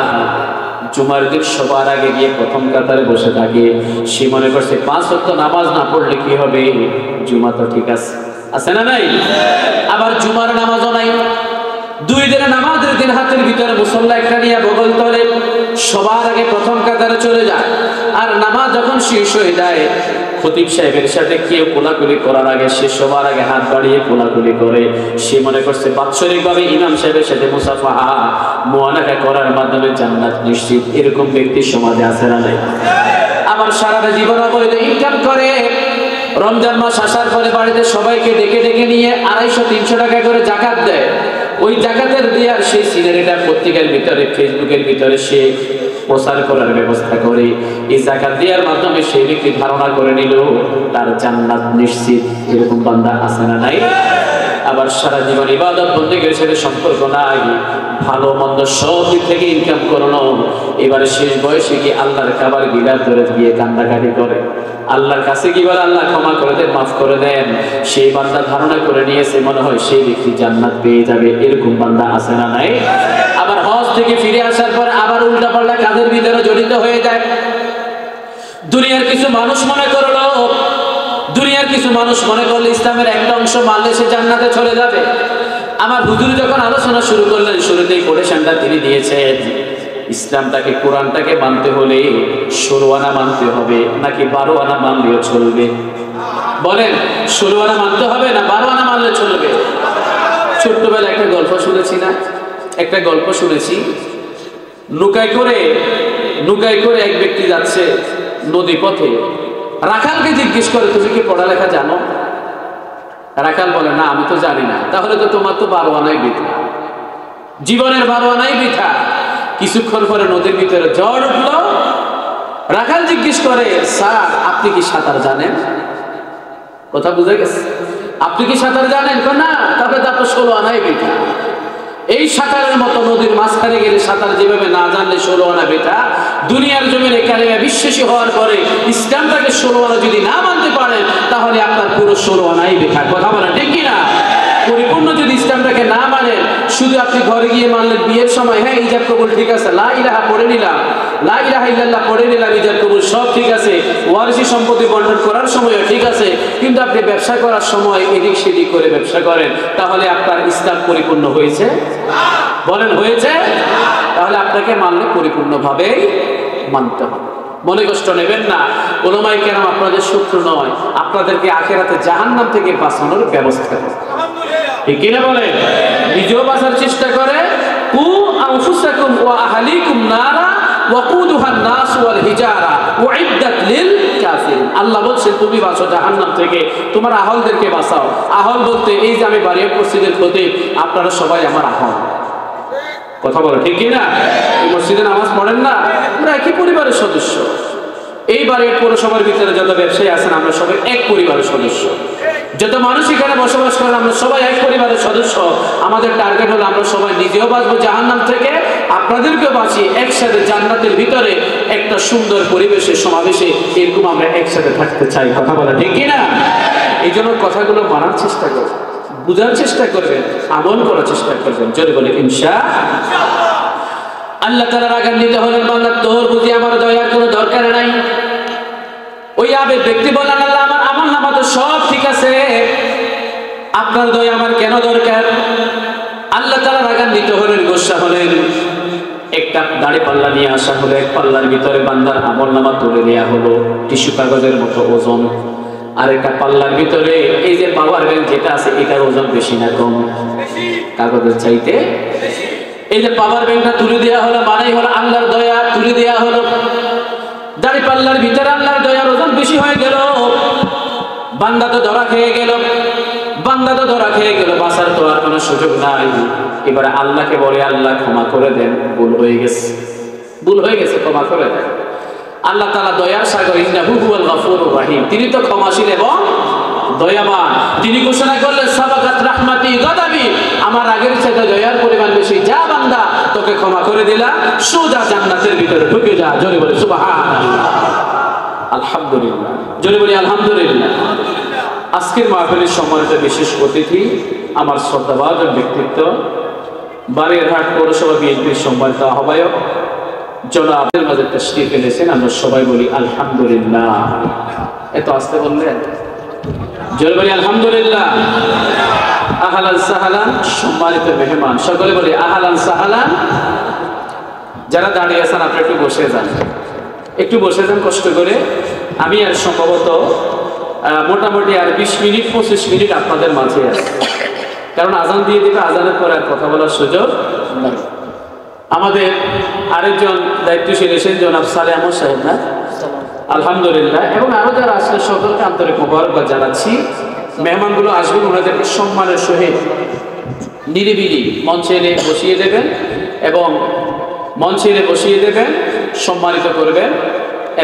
A: জুমার দিন সবার আগে গিয়ে প্রথম কাতারে বসে থাকে। সে মনে করছে 5 ওয়াক্ত নামাজ না পড়লে কি হবে, জুমা তো ঠিক আছে, আছে না নাই? আবার জুমার নামাজও নাই। 2 দিনের নামাজের দিন হাতের ভিতরে মুসল্লা একটা নিয়ে বগল তলে সবার আগে প্রথম কাতারে চলে যায়। আর নামাজ যখন শেষ হয়ে যায়, খতিব সাহেবের সাথে কেউ কোলাকুলি করার আগে সে সবার আগে হাত বাড়িয়ে কোলাকুলি করে। সে মনে করছে বাৎসরিকভাবে ইমাম সাহেবের সাথে মুসাফাহা মুআনাকা করার মাধ্যমে জান্নাত নিশ্চিত। এরকম ব্যক্তি সমাজে আছে না নাই? আমার সারাটা জীবন অবৈধ ইনকাম করে, রমজান মাস আসার পরে বাড়িতে সবাইকে ডেকে ডেকে নিয়ে 250-300 টাকা করে যাকাত দেয়। ওই জাকাতের দেওয়ার সেই সিনারিটা পত্রিকার ভিতরে ফেসবুকের ভিতরে সে প্রচার করার ব্যবস্থা করে। এই জাকাত দেওয়ার মাধ্যমে সেই ব্যক্তি ধারণা করে নিল তার জান্নাত নিশ্চিত। এরকম বান্দা আছে না নাই? আবার সারা জীবন ইবাদত বন্দেগীর সাথে সম্পর্ক নাই, ভালো মন্দ সব দিক থেকে ইনকাম করলো, এবারে শেষ বয়সে গিয়ে আল্লাহর কাবার গিলাফ ধরে গিয়ে কান্দাকাটি করে, আল্লাহর কাছে কি বলে আল্লাহ ক্ষমা করে দেন, মাফ করে দেন। সেই বান্দা ধারণা করে নিয়েছে মনে হয় সেই ব্যক্তি জান্নাত পেয়ে যাবে। এরকম বান্দা আছে না নাই? আবার হজ থেকে ফিরে আসার পর আবার উল্টা পাল্টা কাজের ভিতরে জড়িত হয়ে যায়। দুনিয়ার কিছু মানুষ মনে করলো, দুনিয়ার কিছু মানুষ মনে করলে ইসলামের একটা অংশ মানলে সে জান্নাতে চলে যাবে। আমার হুজুর যখন আলোচনা শুরু করলেন, শুরুতেই কোটেশনটা তিনি দিয়েছেন, ইসলামটাকে কোরআনটাকে মানতে হলে 16 আনা মানতে হবে নাকি 12 আনা মানলেও চলবে? বলেন 16 আনা মানতে হবে না 12 আনা মানলে চলবে? ছোট্টবেলা একটা গল্প শুনেছি না, একটা গল্প শুনেছি, নৌকায় করে এক ব্যক্তি যাচ্ছে নদী পথে, রাখালকে জিজ্ঞেস করে তুমি কি পড়ালেখা জানো? রাখাল বলে না আমি তো জানি না। তাহলে তো তোমার তো 12 আনাই বৃথা, জীবনের 12 আনাই বৃথা। কিছুক্ষণ পরে নদীর ভিতরে ঝড় উঠলো। রাখাল জিজ্ঞেস করে স্যার আপনি কি সাঁতার জানেন? কথা বুঝে গেছে? আপনি কি সাঁতার জানেন? না, তবে তো আপনার 16 আনাই বৃথা। এই সাঁতারের মতো নদীর মাঝখানে গেলে সাঁতার যেভাবে না জানলে 16 আনা বেটা, দুনিয়ার জমিনে কালেমা বিশ্বাসী হওয়ার পরে ইসলামটাকে 16 আনা যদি না মানতে পারেন তাহলে আপনার পুরো 16 আনাই বেকার। কথা বলেন ঠিক কিনা? পরিপূর্ণ যদি ইসলামটাকে না মানেন, শুধু আপনি ঘরে গিয়ে মানলেন বিয়ের সময় হ্যাঁ ইজাব কবুল ঠিক আছে, লা ইলাহা পড়ে নিলাম, লা ইলাহা ইল্লাল্লাহ পড়ে নিলাম, ইজাব কবুল সব ঠিক আছে, ওয়ারিসি সম্পত্তি বন্টন করার সময়ও ঠিক আছে, কিন্তু আপনি ব্যবসা করার সময় এদিক সেদিক করে ব্যবসা করেন, তাহলে আপনার ইসলাম পরিপূর্ণ হয়েছে? বলেন হয়েছে? তাহলে আপনাকে মানলে পরিপূর্ণভাবেই মানতে হবে। মনে কষ্ট নেবেন না, উলামায়ে কেরাম আপনাদের শত্রু নয়, আপনাদেরকে আখিরাতে জাহান্নাম থেকে বাঁচানোর ব্যবস্থা করে। ঠিক কিনা বলেন? নিজেও বাঁচার চেষ্টা করে। কু আনফুসাকুম ওয়া আহলিকুম নারা ওয়াকুদুহান নাস ওয়াল হিজারা উইদ্দাত লিল কাফিরিন। আল্লাহ বলছেন তুমি বাঁচো জাহান্নাম থেকে, তোমার আহলদেরকে বাঁচাও। আহল বলতে এই যে আমি বাড়িয়া মসজিদের খতিব, আপনারা সবাই আমার আহল। কথা বলো ঠিক কিনা? এই মসজিদে নামাজ পড়েন না, আমরা একই পরিবারের সদস্য। এই বাড়ির পৌরসভার ভিতরে যত ব্যবসায়ী আছেন আমরা সবাই এক পরিবারের সদস্য। যত মানুষ এখানে বসবাস করেন আমরা সবাই এক পরিবারের সদস্য। আমাদের টার্গেট হলো আমরা সবাই নিজেও বাঁচবো জাহান্নাম থেকে, আপনাদেরকেও বাঁচিয়ে একসাথে জান্নাতের ভিতরে একটা সুন্দর পরিবেশের সমাবেশে এরকম আমরা একসাথে থাকতে চাই। কথা বলা ঠিক কিনা? এই জন্য কথাগুলো মানার চেষ্টা করবেন, বুঝার চেষ্টা করবেন, আমল করার চেষ্টা করবেন। যদি বলে ইনশাআল্লাহ। আল্লাহ তাআলা রাগান্বিত হলেন, বান্দা তোর বুঝি আমার দয়ার কোনো দরকার নাই। ওই আবেগ ব্যক্তি বললেন আল্লাহ আমার আমলনামা তো সব ঠিক আছে, আপনার দয়া আমার কেন দরকার? আল্লাহ তাআলা রাগান্বিত হলেন, গোসা হলেন। একটা দাড়ি পাল্লা নিয়ে আসা হলো, এক পাল্লার ভিতরে বান্দার আমলনামা তুলে দেওয়া হলো, টিস্যু কাগজের মতো ওজন। আর একটা পাল্লার ভিতরে এই যে পাওয়ার ব্যাংক যেটা আছে এটার ওজন বেশি না কম? কাগজের চাইতে। এই যে পাওয়ার ব্যাংকটা তুলে দেওয়া হলো মানেই হলো আল্লাহর দয়া তুলে দেওয়া হলো। দাড়ি পাল্লার ভিতরে আল্লাহর দয়ার ওজন বেশি হয়ে গেল, বান্দা তো ধরা খেয়ে গেল, বান্দা তো ধরা খেয়ে গেল, বাঁচার তো আর কোনো সুযোগ নাই। এবারে আল্লাহকে বলে আল্লাহ ক্ষমা করে দেন, ভুল হয়ে গেছে, ভুল হয়ে গেছে, ক্ষমা করে দেন। আল্লাহ তাআলা দয়ার সাগর, ইন্নাহু হুয়াল গফুরুর রহিম, তিনি তো ক্ষমাশীল এবং দয়াবান। তিনি ঘোষণা করলেন সাবাকাত রাহমাতি গাদাবি, আমার আগের চাইতে দয়ার পরিমাণ বেশি, যা বান্দা তোকে ক্ষমা করে দিলাম, সোজা জান্নাতের ভিতরে ঢুকে যা। জোরে বলে সুবহানাল্লাহ, আলহামদুলিল্লাহ, জোরে বলি আলহামদুলিল্লাহ। আজকের মাহফিলের সম্মানিত বিশেষ অতিথি, আমার শ্রদ্ধাভাজন ব্যক্তিত্ব, বারীরহাট পৌরসভা বিএনপির সম্মানিত আহ্বায়ক জনাব আব্দুল মাজিদ তাশরীফ এনেছেন। আমরা সবাই বলি আলহামদুলিল্লাহ। এত আস্তে বললেন, জোরে বলি আলহামদুলিল্লাহ। আহলান সাহলান, সম্মানিত মেহমান সকলে বলি আহলান সাহলান। যারা দাঁড়িয়ে আছেন আপনারা একটু বসে যান, একটু বসে যান কষ্ট করে। আমি আর সম্ভবত মোটামুটি আর 20 মিনিট 25 মিনিট আপনাদের মাঝে আছে, কারণ আজান দিয়ে দিবে, আজানের পরে আর কথা বলার সুযোগ নাই। আমাদের আরেকজন দায়িত্বশীল এসেছেন জনাব সালেহ আহমদ সাহেব, না আলহামদুলিল্লাহ, এবং আরো যারা আসলে সকলকে আন্তরিক মোবারকবাদ জানাচ্ছি। মেহমানগুলো আসবেন, ওনাদেরকে সম্মানের সহিত নিরিবিলি মঞ্চে এনে বসিয়ে দেবেন এবং মঞ্চে এনে বসিয়ে দেবেন, সম্মানিত করবেন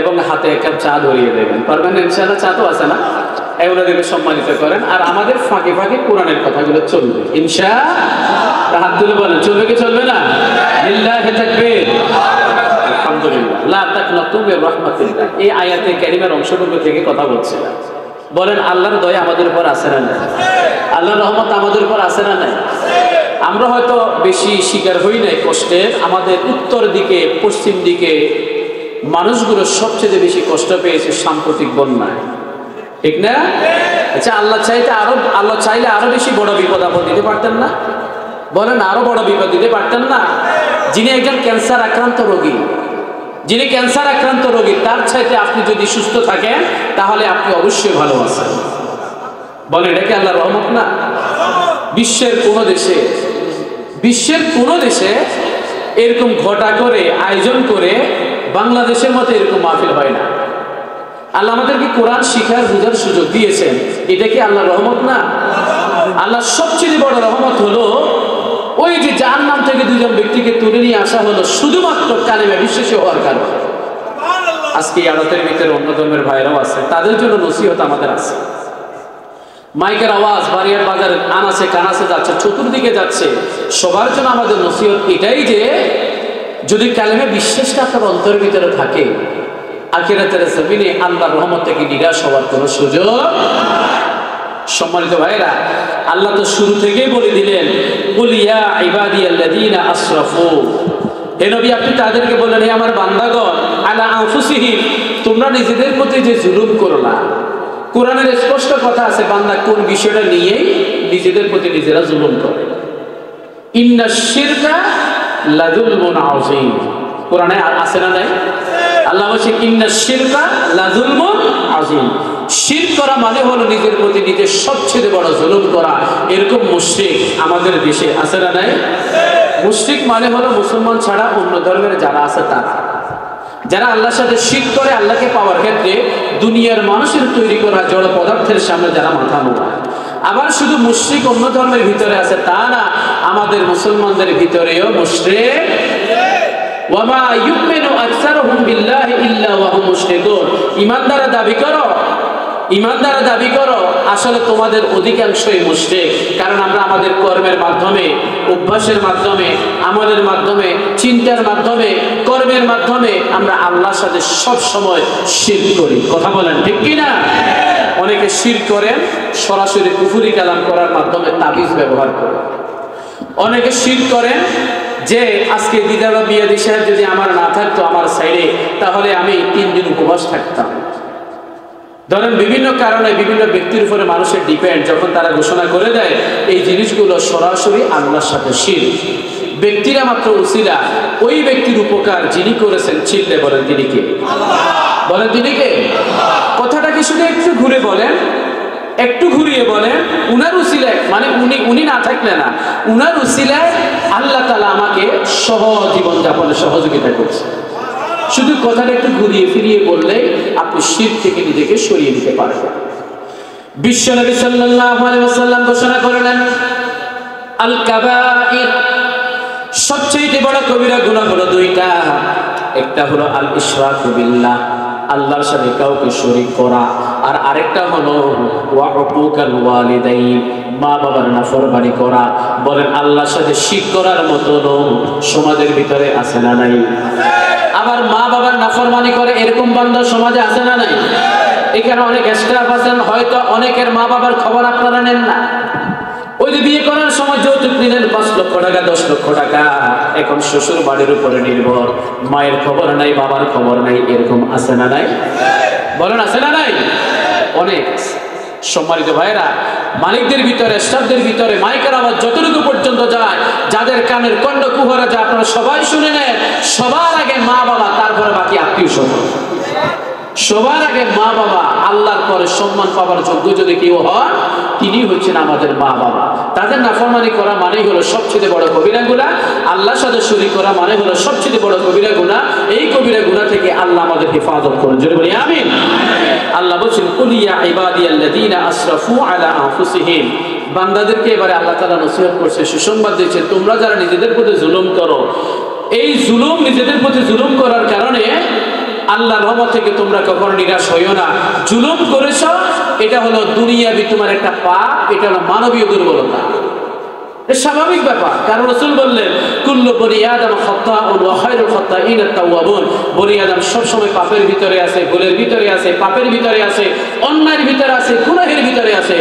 A: এবং হাতে এক কাপ চা ধরিয়ে দেবেন। পারবেন ইনশাআল্লাহ? চা তো আছে না? ওনাদেরকে সম্মানিত করেন। আর আমাদের ফাঁকে ফাঁকে কোরআনের কথাগুলো চলবে ইনশাআল্লাহ। হাত তুলে বলেন চলবে কি চলবে না? লিল্লাহি তাকবীর, আলহামদুলিল্লাহ। লা তাকনাতু মির রাহমাতিল্লাহ, এই আয়াতে কারিমার অংশটুকু থেকে কথা বলছিলাম। বলেন আল্লাহর দয়া আমাদের উপর আছে না নাই? আল্লাহর রহমত আমাদের উপর আছে না নাই? আমরা হয়তো বেশি শিকার হই নাই কষ্টের। আমাদের উত্তর দিকে, পশ্চিম দিকে মানুষগুলো সবচেয়ে বেশি কষ্ট পেয়েছে সাম্প্রতিক বন্যায়, ঠিক না? আচ্ছা, আল্লাহ চাইলে আরো বেশি বড় বিপদ আপদ দিতে পারতেন না? বলেন আরো বড় বিপদ দিতে পারতেন না? যিনি একজন ক্যান্সার আক্রান্ত রোগী, যিনি ক্যান্সার আক্রান্ত রোগী, তার চাইতে আপনি যদি সুস্থ থাকেন তাহলে আপনি অবশ্যই ভালো আছেন। বলেন এটা কি আল্লাহর রহমত না? বিশ্বের কোন দেশে এরকম ঘটা করে আয়োজন করে বাংলাদেশের মতো এরকম মাহফিল হয় না। আল্লাহ আমাদেরকে কোরআন শিখার বুঝার সুযোগ দিয়েছেন, এটা কি আল্লাহর রহমত না? আল্লাহর সবচেয়ে বড় রহমত হলো ওই যে জাহান্নাম থেকে দুজন ব্যক্তিকে তুলে নিয়ে আসা হলো শুধুমাত্র কালেমা বিশ্বাসী হওয়ার কারণে। আজকে এই আড়তের ভিতরে অন্য ধর্মের ভাইরাও আছে, তাদের জন্য নসিহত আমাদের আছে। মাইকের আওয়াজ বাড়িয়ার বাজার আনাচে কানাচে যাচ্ছে, চতুর্দিকে যাচ্ছে। সবার জন্য আমাদের নসিহত এটাই যে যদি কালেমে বিশ্বাসটা আপনার অন্তরের ভিতরে থাকে, আখিরাতের জমিনে আল্লাহর রহমত থেকে নিরাশ হওয়ার কোনো সুযোগ। সম্মানিত ভাইরা, আল্লাহ তো শুরু থেকেই বলে দিলেন, কুল ইয়া ইবাদিয়াল্লাযীনা আসরাফু, হে নবী আপনি তাদেরকে বললেন, হে আমার বান্দাগণ, আলা আনফুসিহিম, তোমরা নিজেদের প্রতি যে জুলুম করো না। কোরআনের স্পষ্ট কথা আছে, বান্দা কোন বিষয়টা নিয়েই নিজেদের প্রতি নিজেরা জুলুম করে। ইন্নাশ শিরকা লাযুলমুন আযীম, কোরআনে আছে না নাই? আল্লাহ বলছে ইন্নাশ শিরকা লাযুলমুন আযীম, শিরক করা মানে হলো নিজের প্রতি নিজের সবচেয়ে বড় জুলুম করা। এরকম মুশরিক আমাদের দেশে আছে না নাই? মুশরিক মানে হলো মুসলমান ছাড়া অন্য ধর্মের যারা আছে তারা, যারা আল্লাহর সাথে শিরক করে আল্লাহকে পাওয়ার ক্ষেত্রে দুনিয়ার মানুষের তৈরি করা জড় পদার্থের সামনে যারা মাথা নোয়ায়। আবার শুধু মুশরিক অন্য ধর্মের ভিতরে আছে তা না, আমাদের মুসলমানদের ভিতরেও মুশরিক। ওয়ামা ইউমিনু আকসারুহুম বিল্লাহি ইল্লা ওয়া হুম মুশরিকুন, ঈমানদার দাবি করো, ঈমানদার দাবি করো, আসলে তোমাদের অধিকাংশই মুশরিক। কারণ আমরা আমাদের কর্মের মাধ্যমে, অভ্যাসের মাধ্যমে, আমলের মাধ্যমে, চিন্তার মাধ্যমে, কর্মের মাধ্যমে আমরা আল্লাহর সাথে সব সময় শিরক করি। কথা বলেন ঠিক কি না? অনেকে শিরক করেন সরাসরি কুফরি কালাম করার মাধ্যমে, তাবিজ ব্যবহার করে। অনেকে শিরক করেন যে আজকে দিদা বা বিয়াদি সাহেব যদি আমার না থাকতো আমার সাইডে, তাহলে আমি 3 দিন উপবাস থাকতাম। ধরেন বিভিন্ন কারণে বিভিন্ন ব্যক্তির উপরে মানুষের ডিপেন্ড, যখন তারা ঘোষণা করে দেয় এই জিনিসগুলো সরাসরি আল্লাহর সাথে শিরক। ব্যক্তিরা মাত্র উসিলা, ওই ব্যক্তির উপকার যিনি করেছেন চিল্লে বলেন তিনি কে? বলেন তিনি কে? কথাটা কি শুধু একটু ঘুরে বলেন, একটু ঘুরিয়ে বলেন, উনার উসিলায়, মানে উনি না থাকলে না, উনার উসিলায় আল্লাহ তাআলা আমাকে সহজ জীবন যাপনে সহযোগিতা করছে। শুধু কথাটা একটু ঘুরিয়ে ফিরিয়ে বললে আপনি শিরক থেকে নিজেকে সরিয়ে নিতে পারবেন। বিশ্বনবী সাল্লাল্লাহু আলাইহি ওয়াসাল্লাম ঘোষণা করলেন, আল কাবাইর, সবচেয়ে বড় কবিরা গুনাহ হলো 2টা। একটা হলো আল ইশরাকু বিল্লাহ, আল্লাহর সাথে কাউকে শরীক করা, আর আরেকটা হলো ওয়া উকুকাল ওয়ালিদাইন, মা বাবার নাফরমানি করা। বলেন আল্লাহর সাথে শিরক করার মতো লোক সমাজের ভিতরে আছে না নাই? আবার মা বাবার নাফরমানি করে এরকম বান্দা সমাজে আছে না নাই? এখানে অনেক স্টাফ আছেন, হয়তো অনেকের মা বাবার খবর আপনারা নেন না। ওই যে বিয়ে করার সময় যৌতুক নিলেন 5 লক্ষ টাকা, 10 লক্ষ টাকা, এখন শ্বশুর বাড়ির উপরে নির্ভর, মায়ের খবর নাই, বাবার খবর নাই, এরকম আছে না নাই? বলেন আছে না নাই? অনেক। সম্মানিত ভাইরা, মালিকদের ভিতরে, স্টাফদের ভিতরে মাইকের আওয়াজ যতটুকু পর্যন্ত যায়, যাদের কানের কণ্ড কুহরা যায়, আপনারা সবাই শুনে নেন, সবার আগে মা বাবা, তারপরে বাকি আত্মীয় স্বজন। সবার আগে মা বাবা, আল্লাহর পরে সম্মান পাওয়ার যোগ্য যদি কেউ হন, তিনি হচ্ছেন আমাদের মা বাবা। তাদের নাফরমানি করা মানেই হলো সবচেয়ে বড় কবিরা গুনাহ, আল্লাহর সাথে শরীক করা মানে হলো সবচেয়ে বড় কবিরা গুনাহ। এই কবিরা গুনাহ থেকে আল্লাহ আমাদের হেফাজত করুন, জোরে বলি আমিন। আল্লাহ বলছেন, কুল ইয়া ইবাদিয়াল্লাযীনা আসরাফু আলা আনফুসিহিম, বান্দাদেরকে এবারে আল্লাহ তাআলা নসিহত করছে, সুসংবাদ দিচ্ছে, তোমরা যারা নিজেদের প্রতি জুলুম করো, এই জুলুম, নিজেদের প্রতি জুলুম করার কারণে আল্লাহর রহমত থেকে তোমরা কখনো নিরাশ হইও না। জুলুম করেছ, এটা হলো দুনিয়াবি তোমার একটা পাপ, এটা হলো মানবীয় দুর্বলতা, স্বাভাবিক ব্যাপার। কারণ রাসূল বললেন, কুল্লু বনি আদম খাত্তাউন ওয়া খায়রুল খাত্তাইন আত-তাওয়াবুন, বনি আদম সব সময় পাপের ভিতরে আছে, ভুলের ভিতরে আছে, পাপের ভিতরে আছে, অন্যায়ের ভিতরে আছে, গুনাহের ভিতরে আছে।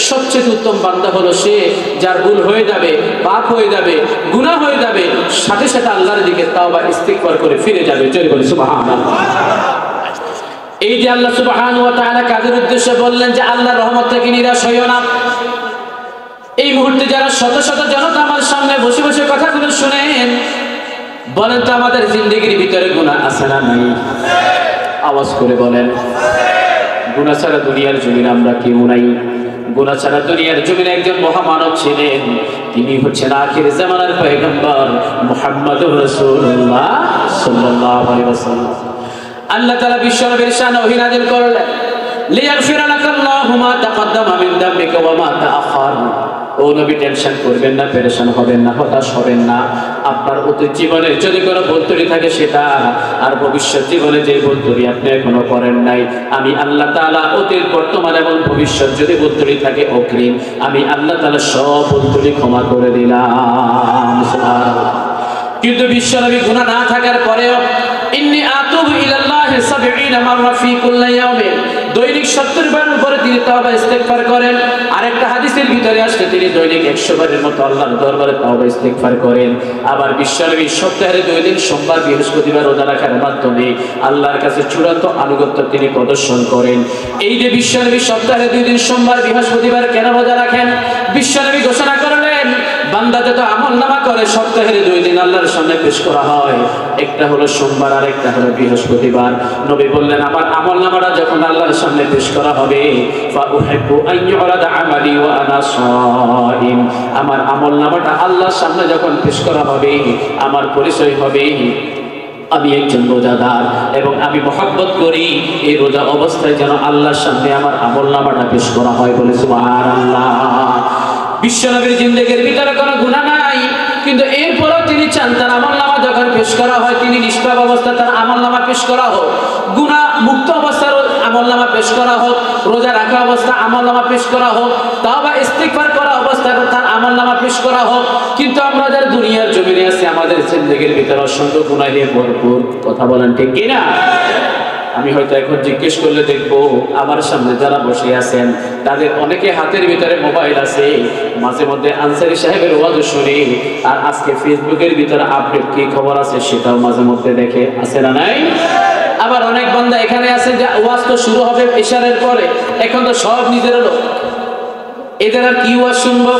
A: সবচেয়ে উত্তম বান্দা হলো সে যার ভুল হয়ে যাবে, পাপ হয়ে যাবে, গুনাহ হয়ে যাবে, সাথে সাথে আল্লাহর দিকে তাওবা ইস্তিগফার করে ফিরে যাবে। জোরে বলি সুবহানাল্লাহ। এই যে আল্লাহ সুবহানাহু ওয়া তাআলা কাদের উদ্দেশ্যে বললেন যে আল্লাহর রহমত থেকে নিরাশ হইও না, এই মুহূর্তে যারা শত শত জনতা আমার সামনে বসে বসে কথাগুলো শুনেন, বলেন তো আমাদের জিন্দেগির ভিতরে গুনাহ আছে না নাই? আওয়াজ করে বলেন। গুনাহ ছাড়া দুনিয়ার জমিনে আমরা কেউ নাই। গুনাহ ছাড়া দুনিয়ার জমিনে একজন মহামানব ছিলেন, তিনি হচ্ছেন আখির জামানার পয়গম্বর মুহাম্মদুর রাসূলুল্লাহ সাল্লাল্লাহু আলাইহি ওয়াসাল্লাম। আল্লাহ তাআলা বিশ্বনবীর শানে ওহী নাযিল করলেন, লিয়াগফিরা লাকাল্লাহু মা তাকাদ্দামা মিন যামবিকা ওয়া মা তাআখার। ও নবী, টেনশন করবেন না, পেরেশান হবেন না, হতাশ হবেন না। আপনার অতীত জীবনে যদি কোনো ভুল ত্রুটি থাকে সেটা, আর ভবিষ্যৎ জীবনে যে ভুল ত্রুটি আপনি এখনো করেন নাই, আমি আল্লাহ তাআলা অতীত, বর্তমান এবং ভবিষ্যৎ যদি ভুল ত্রুটি থাকে অগ্রিম আমি আল্লাহ তাআলা সব ভুল ত্রুটি ক্ষমা করে দিলাম। সুবহানাল্লাহ। কিন্তু বিশ্বনবী গুনাহ না থাকার পরেও ইন্নী আতুবু ইলাল্লাহি ৭০ মাররা ফি কুল্লি ইয়াউমিন, দৈনিক ৭০ বার উপরে তিনি তাওবা ইস্তেগফার করেন। আরেকটা হাদিসের ভিতরে আসলে তিনি দৈনিক ১০০ বারের মতো আল্লাহর দরবারে তাওবা ইস্তেগফার করেন। আবার বিশ্বনবী সপ্তাহে 2 দিন সোমবার বৃহস্পতিবার রোজা রাখার মাধ্যমে আল্লাহর কাছে চূড়ান্ত আনুগত্য তিনি প্রদর্শন করেন। এই যে বিশ্বনবী সপ্তাহে 2 দিন সোমবার বৃহস্পতিবার কেন রোজা রাখেন? বিশ্বনবী ঘোষণা করলেন বান্দা যত আমলনামা করে সপ্তাহের 2 দিন আল্লাহর সামনে পেশ করা হয়, একটা হলো সোমবার আর একটা হলো বৃহস্পতিবার। নবী বললেন আমার আমলনামাটা যখন আল্লাহর সামনে পেশ করা হবে ফা উহিব্বু আন ইউরাদা আমালি ওয়া আনা সাইম, আমার আমলনামাটা আল্লাহর সামনে যখন পেশ করা হবে আমার পরিচয় হবে আমি একজন রোজাদার এবং আমি মহব্বত করি এই রোজা অবস্থায় যেন আল্লাহর সামনে আমার আমলনামাটা পেশ করা হয়। বলে সুবহানাল্লাহ। বিশ্বনবীর জিন্দেগির ভিতরে কোনো গুনাহ নাই, কিন্তু এরপরও তিনি চান তার আমলনামা যখন পেশ করা হয় তিনি নিষ্পাপ অবস্থায় তার আমলনামা পেশ করা হোক, গুনাহ মুক্ত অবস্থার আমলনামা পেশ করা হোক, রোজা রাখা অবস্থা আমলনামা পেশ করা হোক, তাওবা ইস্তিগফার করা অবস্থায় তার আমলনামা পেশ করা হোক। কিন্তু আমরা যারা দুনিয়ার জমিনে আছি আমাদের জিন্দেগির ভিতরে অসংখ্য গুনাহ দিয়ে ভরপুর। কথা বলেন ঠিক কিনা? আমি হয়তো এখন জিজ্ঞেস করলে দেখবো আমার সামনে যারা বসে আছেন তাদের অনেকে হাতের ভিতরে মোবাইল আছে, মাঝে মধ্যে আনসারী সাহেবের ওয়াজ শুনি, আর আজকে ফেসবুকের ভিতরে আপডেট কি খবর আছে সেটাও মাঝে মধ্যে দেখে, আছে না নাই? আবার অনেক বান্দা এখানে আছে যে ওয়াজ তো শুরু হবে ইশারের পরে, এখন তো সব নিজের লোক, এদের আর কি ওয়াজ শুনবো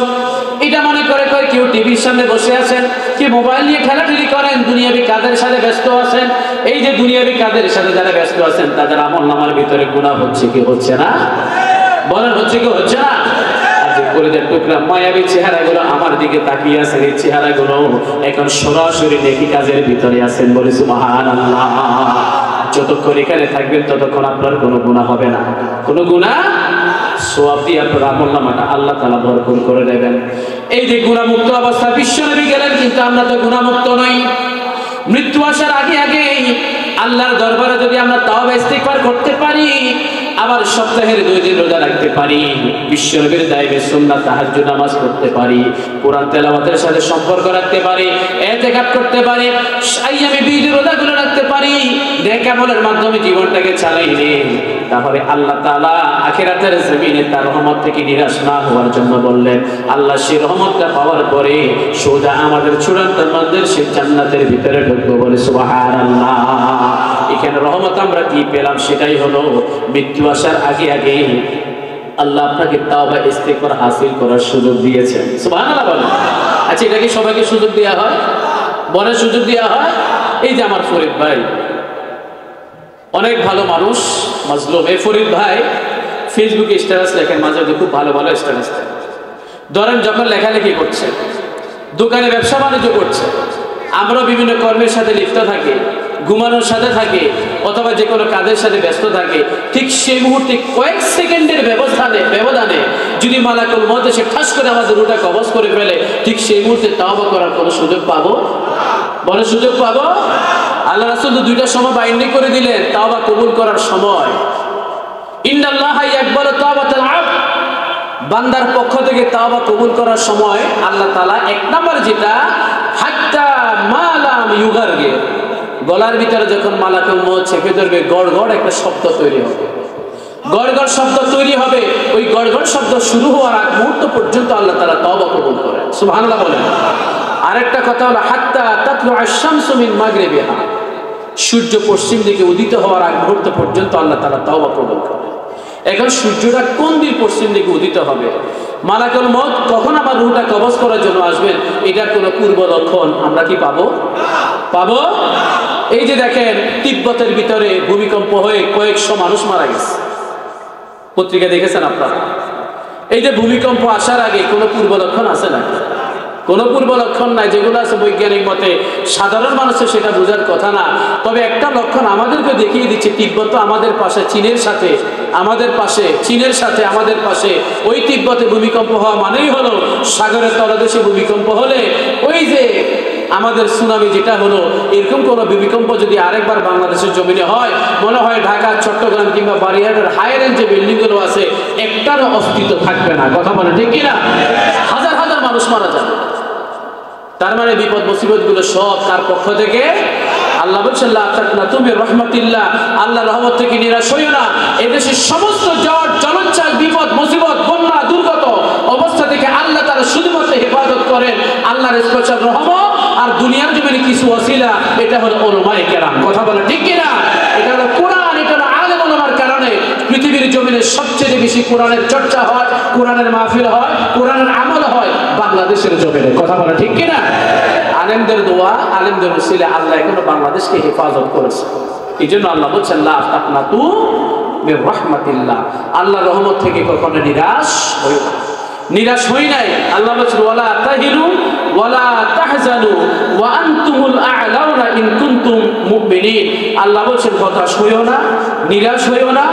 A: এটা মনে করে কেউ টিভির সামনে বসে আছেন, কি মোবাইল নিয়ে ঠেলাঠেলি করেন, দুনিয়াবি কাজের সাথে ব্যস্ত আছেন। এই যে দুনিয়াবি কাজের সাথে যারা ব্যস্ত আছেন তাদের আমলনামার ভিতরে গুনাহ হচ্ছে কি হচ্ছে না? বলেন হচ্ছে কি হচ্ছে না? পরিদের টুকরা মায়াবী চেহারাগুলো আমার দিকে তাকিয়ে আছেন, এই চেহারাগুলো এখন সরাসরি নেকি কাজের ভিতরে আছেন। বলে সুবহানাল্লাহ। যতক্ষণ এখানে থাকবেন ততক্ষণ আপনার কোনো গুনাহ হবে না, কোনো গুনাহ সওয়াব দিয়ে আপনার আমলনামাটা আল্লাহ তাআলা ভরপুর করে দেবেন। এই যে গুনাহমুক্ত অবস্থা বিশ্বনবী গেলেন, কিন্তু আমরা তো গুনাহমুক্ত নই। মৃত্যু আসার আগে আগে আল্লাহর দরবারে যদি আমরা তাওবা ইস্তিগফার করতে পারি, আবার সপ্তাহের 2 দিন রোজা রাখতে পারি, বিশ্বনবীর দায়বে সুন্নাত তাহাজ্জুদ নামাজ পড়তে পারি, কোরআন তেলাওয়াতের সাথে সম্পর্ক রাখতে পারি, ইতিকাফ করতে পারি, আইয়ামে বীজ রোজাগুলো রাখতে পারি, নেক আমলের মাধ্যমে জীবনটাকে চালাইলে, তাহলে আল্লাহ তাআলা আখিরাতের জমিনে তার রহমত থেকে নিরাশ না হওয়ার জন্য বললেন আল্লাহ সেই রহমতটা পাওয়ার পরে সোজা আমাদের চূড়ান্ত মন্দির সেই জান্নাতের ভিতরে ঢুকবো। বলে সুবহানাল্লাহ। এখানে রহমত আমরা কি পেলাম? সেটাই হলো মৃত্যু আসার আগে আগে আল্লাহ আপনাকে তাওবা ইস্তিগফার হাসিল করার সুযোগ দিয়েছেন। সুবহানাল্লাহ বলেন। আচ্ছা, এটা কি সবাইকে সুযোগ দেওয়া হয়? বলে সুযোগ দেওয়া হয়? এই যে আমার ফরিদ ভাই অনেক ভালো মানুষ, মাজলুম, এই ফরিদ ভাই ফেসবুকে স্ট্যাটাস লেখেন, মাঝে মাঝে খুব ভালো ভালো স্ট্যাটাস দেন। ধরেন যখন লেখালেখি করছে, দোকানে ব্যবসা বাণিজ্য করছে, আমরাও বিভিন্ন কর্মের সাথে লিপ্ত থাকি, ঘুমানোর সাথে থাকে অথবা যে কোনো কাজের সাথে ব্যস্ত থাকে, ঠিক সেই মুহূর্তে কয়েক সেকেন্ডের ব্যবধানে যদি মালাকুল মউত এসে ঠাস করে আমাদের রুটা কবজ করে ফেলে, ঠিক সেই মুহূর্তে তাওবা করার কোনো সুযোগ পাবো? বড় সুযোগ পাবো? আল্লাহ রাসূল তো 2টা সময় বাইন্ডিং করে দিলেন তাওবা কবুল করার সময়। ইন্নাল্লাহা ইয়াকবালু তাওবাতাল আবদ, বান্দার পক্ষ থেকে তাওবা কবুল করার সময় আল্লাহ তাআলা 1 নম্বর যেটা, হাত্তা মা লাম ইউগারগির, গলার ভিতরে যখন মালাকুল মউত চেপে ধরবে গড়গড় একটা শব্দ তৈরি হবে, গড়গড় শব্দ তৈরি হবে, ওই গড়গড় শব্দ শুরু হওয়ার আগ মুহূর্ত পর্যন্ত আল্লাহ তাআলা তাওবা কবুল করেন। সুবহানাল্লাহ বলেন। আরেকটা কথা হলো হাত্তা তাতলু আশ-শামসু মিন মাগরিবিহা, সূর্য পশ্চিম দিকে উদিত হওয়ার আগ মুহূর্ত পর্যন্ত আল্লাহ তাআলা তাওবা কবুল করেন। এখন সূর্যটা কোন দিক পশ্চিম দিকে উদিত হবে, মালাকুল মউত কখন আমার রূহটা কবজ করার জন্য আসবেন, এটার কোনো পূর্ব লক্ষণ আমরা কি পাবো? পাবো? এই যে দেখেন তিব্বতের ভিতরে ভূমিকম্প হয়ে কয়েকশো মানুষ মারা গেছে, পত্রিকা দেখেছেন আপনারা। এই যে ভূমিকম্প আসার আগে কোনো পূর্ব লক্ষণ আছে না? কোনো পূর্ব লক্ষণ নাই। যেগুলো আছে বৈজ্ঞানিক মতে সাধারণ মানুষের সেটা বোঝার কথা না। তবে একটা লক্ষণ আমাদেরকে দেখিয়ে দিচ্ছে, তিব্বত আমাদের পাশে, চীনের সাথে আমাদের পাশে, চীনের সাথে আমাদের পাশে। ওই তিব্বতে ভূমিকম্প হওয়া মানেই হলো সাগরের তলদেশে ভূমিকম্প হলে ওই যে আমাদের সুনামি যেটা হলো, এরকম কোনো ভূমিকম্প যদি আরেকবার বাংলাদেশের জমিনে হয়, মনে হয় ঢাকা, চট্টগ্রাম কিংবা বারিয়াটের হাই রেঞ্জ যে বিল্ডিংগুলো আছে, একটা একটারও অস্তিত্ব থাকবে না। কথা বলে ঠিক কিনা? হাজার হাজার মানুষ মারা যাবে। তার মানে বিপদ মুসিবত গুলো সব কার পক্ষ থেকে? আল্লাহ বলছেন লা তাকনাতু মির রাহমাতিল্লাহ, আল্লাহর রহমত থেকে নিরাশ হইও না। এদেশের সমস্ত ঝড় জলোচ্ছ্বাস বিপদ মুসিবত বন্যা দুর্গত অবস্থা থেকে আল্লাহ তাআলা শুধুমাত্র হেফাজত করেন আল্লাহর স্পেশাল রহমত। আর দুনিয়ার জমিনে কিছু ওসিলা, এটা হলো উলামায়ে কেরাম। কথা বলে ঠিক কিনা? এটা হলো কোরআন, এটা হলো আলেম ওলামার কারণে পৃথিবীর জমিনে সবচেয়ে বেশি কোরআনের চর্চা হয়, কোরআনের মাহফিল হয়, কোরআনের আমল হয় বাংলাদেশের জমিনে। কথা বলে ঠিক কিনা? আলেমদের দোয়া, আলেমদের ওসিলা আল্লাহ এখনো বাংলাদেশকে হেফাজত করেছে। এই জন্য আল্লাহ বলছেন লা তাকনাতু মির রাহমাতিল্লাহ, আল্লাহর রহমত থেকে কখনো নিরাশ হইও না। নিরাশ হই নাই। আল্লাহ বলছেন ওয়ালা তাহিনু ওয়ালা তাহজানু ওয়া আনতুমুল আ'লাউনা ইন কুনতুম মুমিনিন। আল্লাহ বলছেন হতাশ হইও না, নিরাশ হইও না,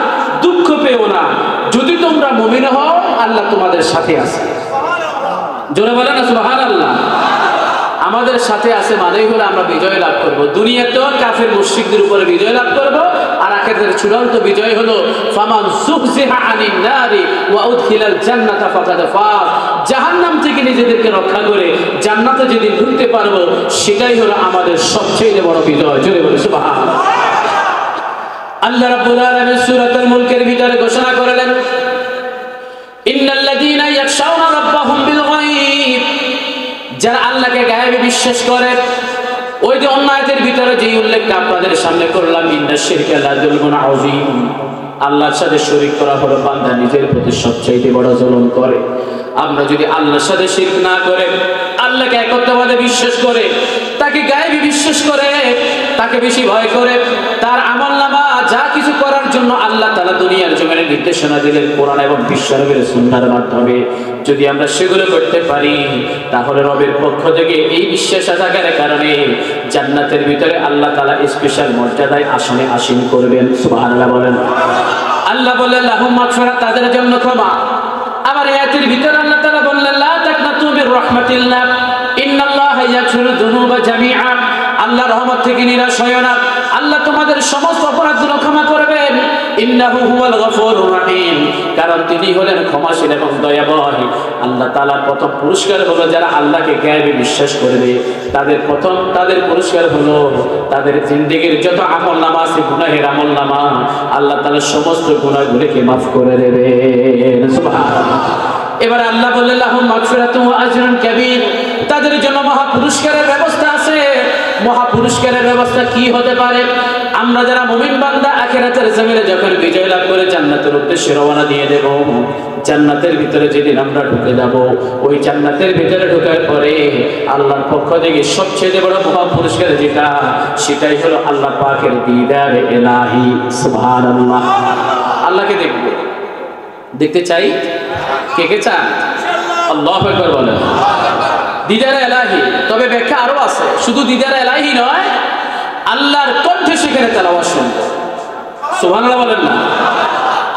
A: দুঃখ পেও না, যদি তোমরা মুমিন হও আল্লাহ তোমাদের সাথে আছে। জোরে বলেন না সুবহানাল্লাহ। আমাদের সাথে আছে মানেই হলো আমরা বিজয় লাভ করব। দুনিয়াতেও কাফের মুশরিকদের উপরে বিজয় লাভ করব, আর আখিরাতের চূড়ান্ত বিজয় হলো ফামান যুহজিহা আনিন নারি ওয়া উদখিলাল জান্নাতা ফাকাদ ফাজ। জাহান্নাম থেকে নিজেদেরকে রক্ষা করে জান্নাতে যেদিন ঢুকতে পারবো সেটাই হলো আমাদের সবচেয়ে বড় বিজয়। জোরে বলে সুবহানাল্লাহ। আল্লাহ রাব্বুল আলামিন সূরাতুল মুলকের ভিতরে ঘোষণা করলেন ইন্নাল্লাযীনা ইয়াখশাউনা রাব্বাহুম বিল গায়ব, যারা আল্লাহকে গায়েবে বিশ্বাস করে। ওই যে অন্যায়ের ভিতরে যে উল্লেখটা আপনাদের সামনে করলাম, ইন্নাশ শিরকা লাযুলমুন আযীম, আল্লাহর সাথে শরীক করা হলো বান্দা নিজের প্রতি সবচেয়ে বড় জুলুম করে। আমরা যদি আল্লাহর সাথে শিরক না করে, আল্লাহকে একত্ববাদে বিশ্বাস করে, তাকে গায়েবে বিশ্বাস করে, তাকে বেশি ভয় করে, তার আমলনামা যা কিছু করার জন্য আল্লাহ তাআলা দুনিয়ার জমিনে নির্দেশনা দিলেন কোরআন এবং বিশ্বনবীর সুন্নাহর মাধ্যমে, যদি আমরা সেগুলো করতে পারি তাহলে রবের পক্ষ থেকে এই বিশ্বাস থাকার কারণে জান্নাতের ভিতরে আল্লাহ তাআলা স্পেশাল মর্যাদায় আসনে আসীন করবেন। সুবহানাল্লাহ বলেন। আল্লাহ বললেন লাহুম মাগফিরাত, তাদের জন্য ক্ষমা। আবার আয়াতের ভিতরে আল্লাহ তাআলা বললেন লা তাকনাতু মির রাহমাতিল্লাহ ইন্নাল্লাহা ইয়াগফিরুয যুনুবা জামিআ, আল্লাহর রহমত থেকে নিরাশ হয়ো না, আল্লাহ তোমাদের সমস্ত অপরাধগুলো ক্ষমা করবেন। ইন্নাহু হুয়াল গফুরুর রহিম, কারণ তিনি হলেন ক্ষমাশীল এবং দয়াময়। আল্লাহ তাআলার প্রথম পুরস্কার হলো যারা আল্লাহকে গায়েবে বিশ্বাস করবে, তাদের পুরস্কার হলো তাদের জিন্দেগীর যত আমলনামা আছে, গুনাহের আমলনামা, আল্লাহ তাআলা সমস্ত গুনাহগুলোকে মাফ করে দেবেন। সুবহানাল্লাহ। এবার আল্লাহ বললেন লাহুম মাগফিরাতুন ওয়া আজরুন কাবীর, তাদের জন্য মহা পুরস্কারের ব্যবস্থা আছে। মহা পুরস্কারের ব্যবস্থা কি হতে পারে? আমরা যারা মুমিন বান্দা আখিরাতের জমিনে যখন বিজয় লাভ করে জান্নাতের উদ্দেশ্যে রওনা দিয়ে দেব, জান্নাতের ভিতরে যেদিন আমরা ঢুকে যাব, ওই জান্নাতের ভিতরে ঢোকার পরে আল্লাহর পক্ষ থেকে সবচেয়ে বড় মহা পুরস্কার যেটা, সেটাই হলো আল্লাহ পাকের দিদার ইলাহি। সুবহানাল্লাহ। আল্লাহকে দেখব, দেখতে চাই। কে কে চান? আল্লাহু আকবার বলেন। দিদার ইলাহি, তবে ব্যাখ্যা আরো আছে। শুধু দিদার ইলাহি নয়, আল্লাহর কণ্ঠে সেখানে তেলাওয়াত শুনবো। সুবহানাল্লাহ বলেন না।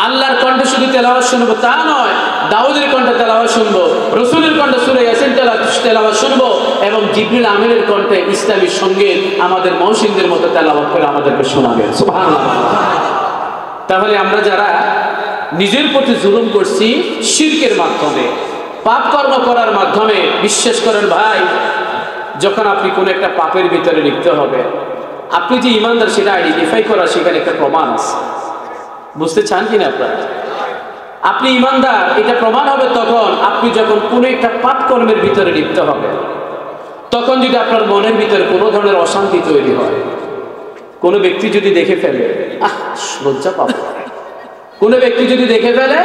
A: আল্লাহর কণ্ঠে শুধু তেলাওয়াত শুনবো তা নয়, দাউদের কণ্ঠে তেলাওয়াত শুনবো, রাসূলের কণ্ঠে সূরা ইয়াসিন তেলাওয়াত শুনবো, এবং জিবরিল আমিনের কণ্ঠে ইসলামী সঙ্গীত আমাদের মহসিনদের মতো তেলাওয়াত করে আমাদেরকে শোনাবেন। সুবহানাল্লাহ। তাহলে আমরা যারা নিজের প্রতি জুলুম করছি শিরকের মাধ্যমে, পাপ কর্ম করার মাধ্যমে, বিশ্বাস করেন ভাই, যখন আপনি কোন একটা পাপের ভিতরে লিপ্ত হবে, আপনি যে ইমানদার সেটা আইডেন্টিফাই করা সেখানে একটা প্রমাণ আছে। বুঝতে চান কিনা আপনারা? আপনি ইমানদার এটা প্রমাণ হবে তখন আপনি যখন কোনো একটা পাপ কর্মের ভিতরে লিপ্ত হবে, তখন যদি আপনার মনের ভিতরে কোনো ধরনের অশান্তি তৈরি হয়, কোনো ব্যক্তি যদি দেখে ফেলে লজ্জা পাবো, কোনো ব্যক্তি যদি দেখে ফেলে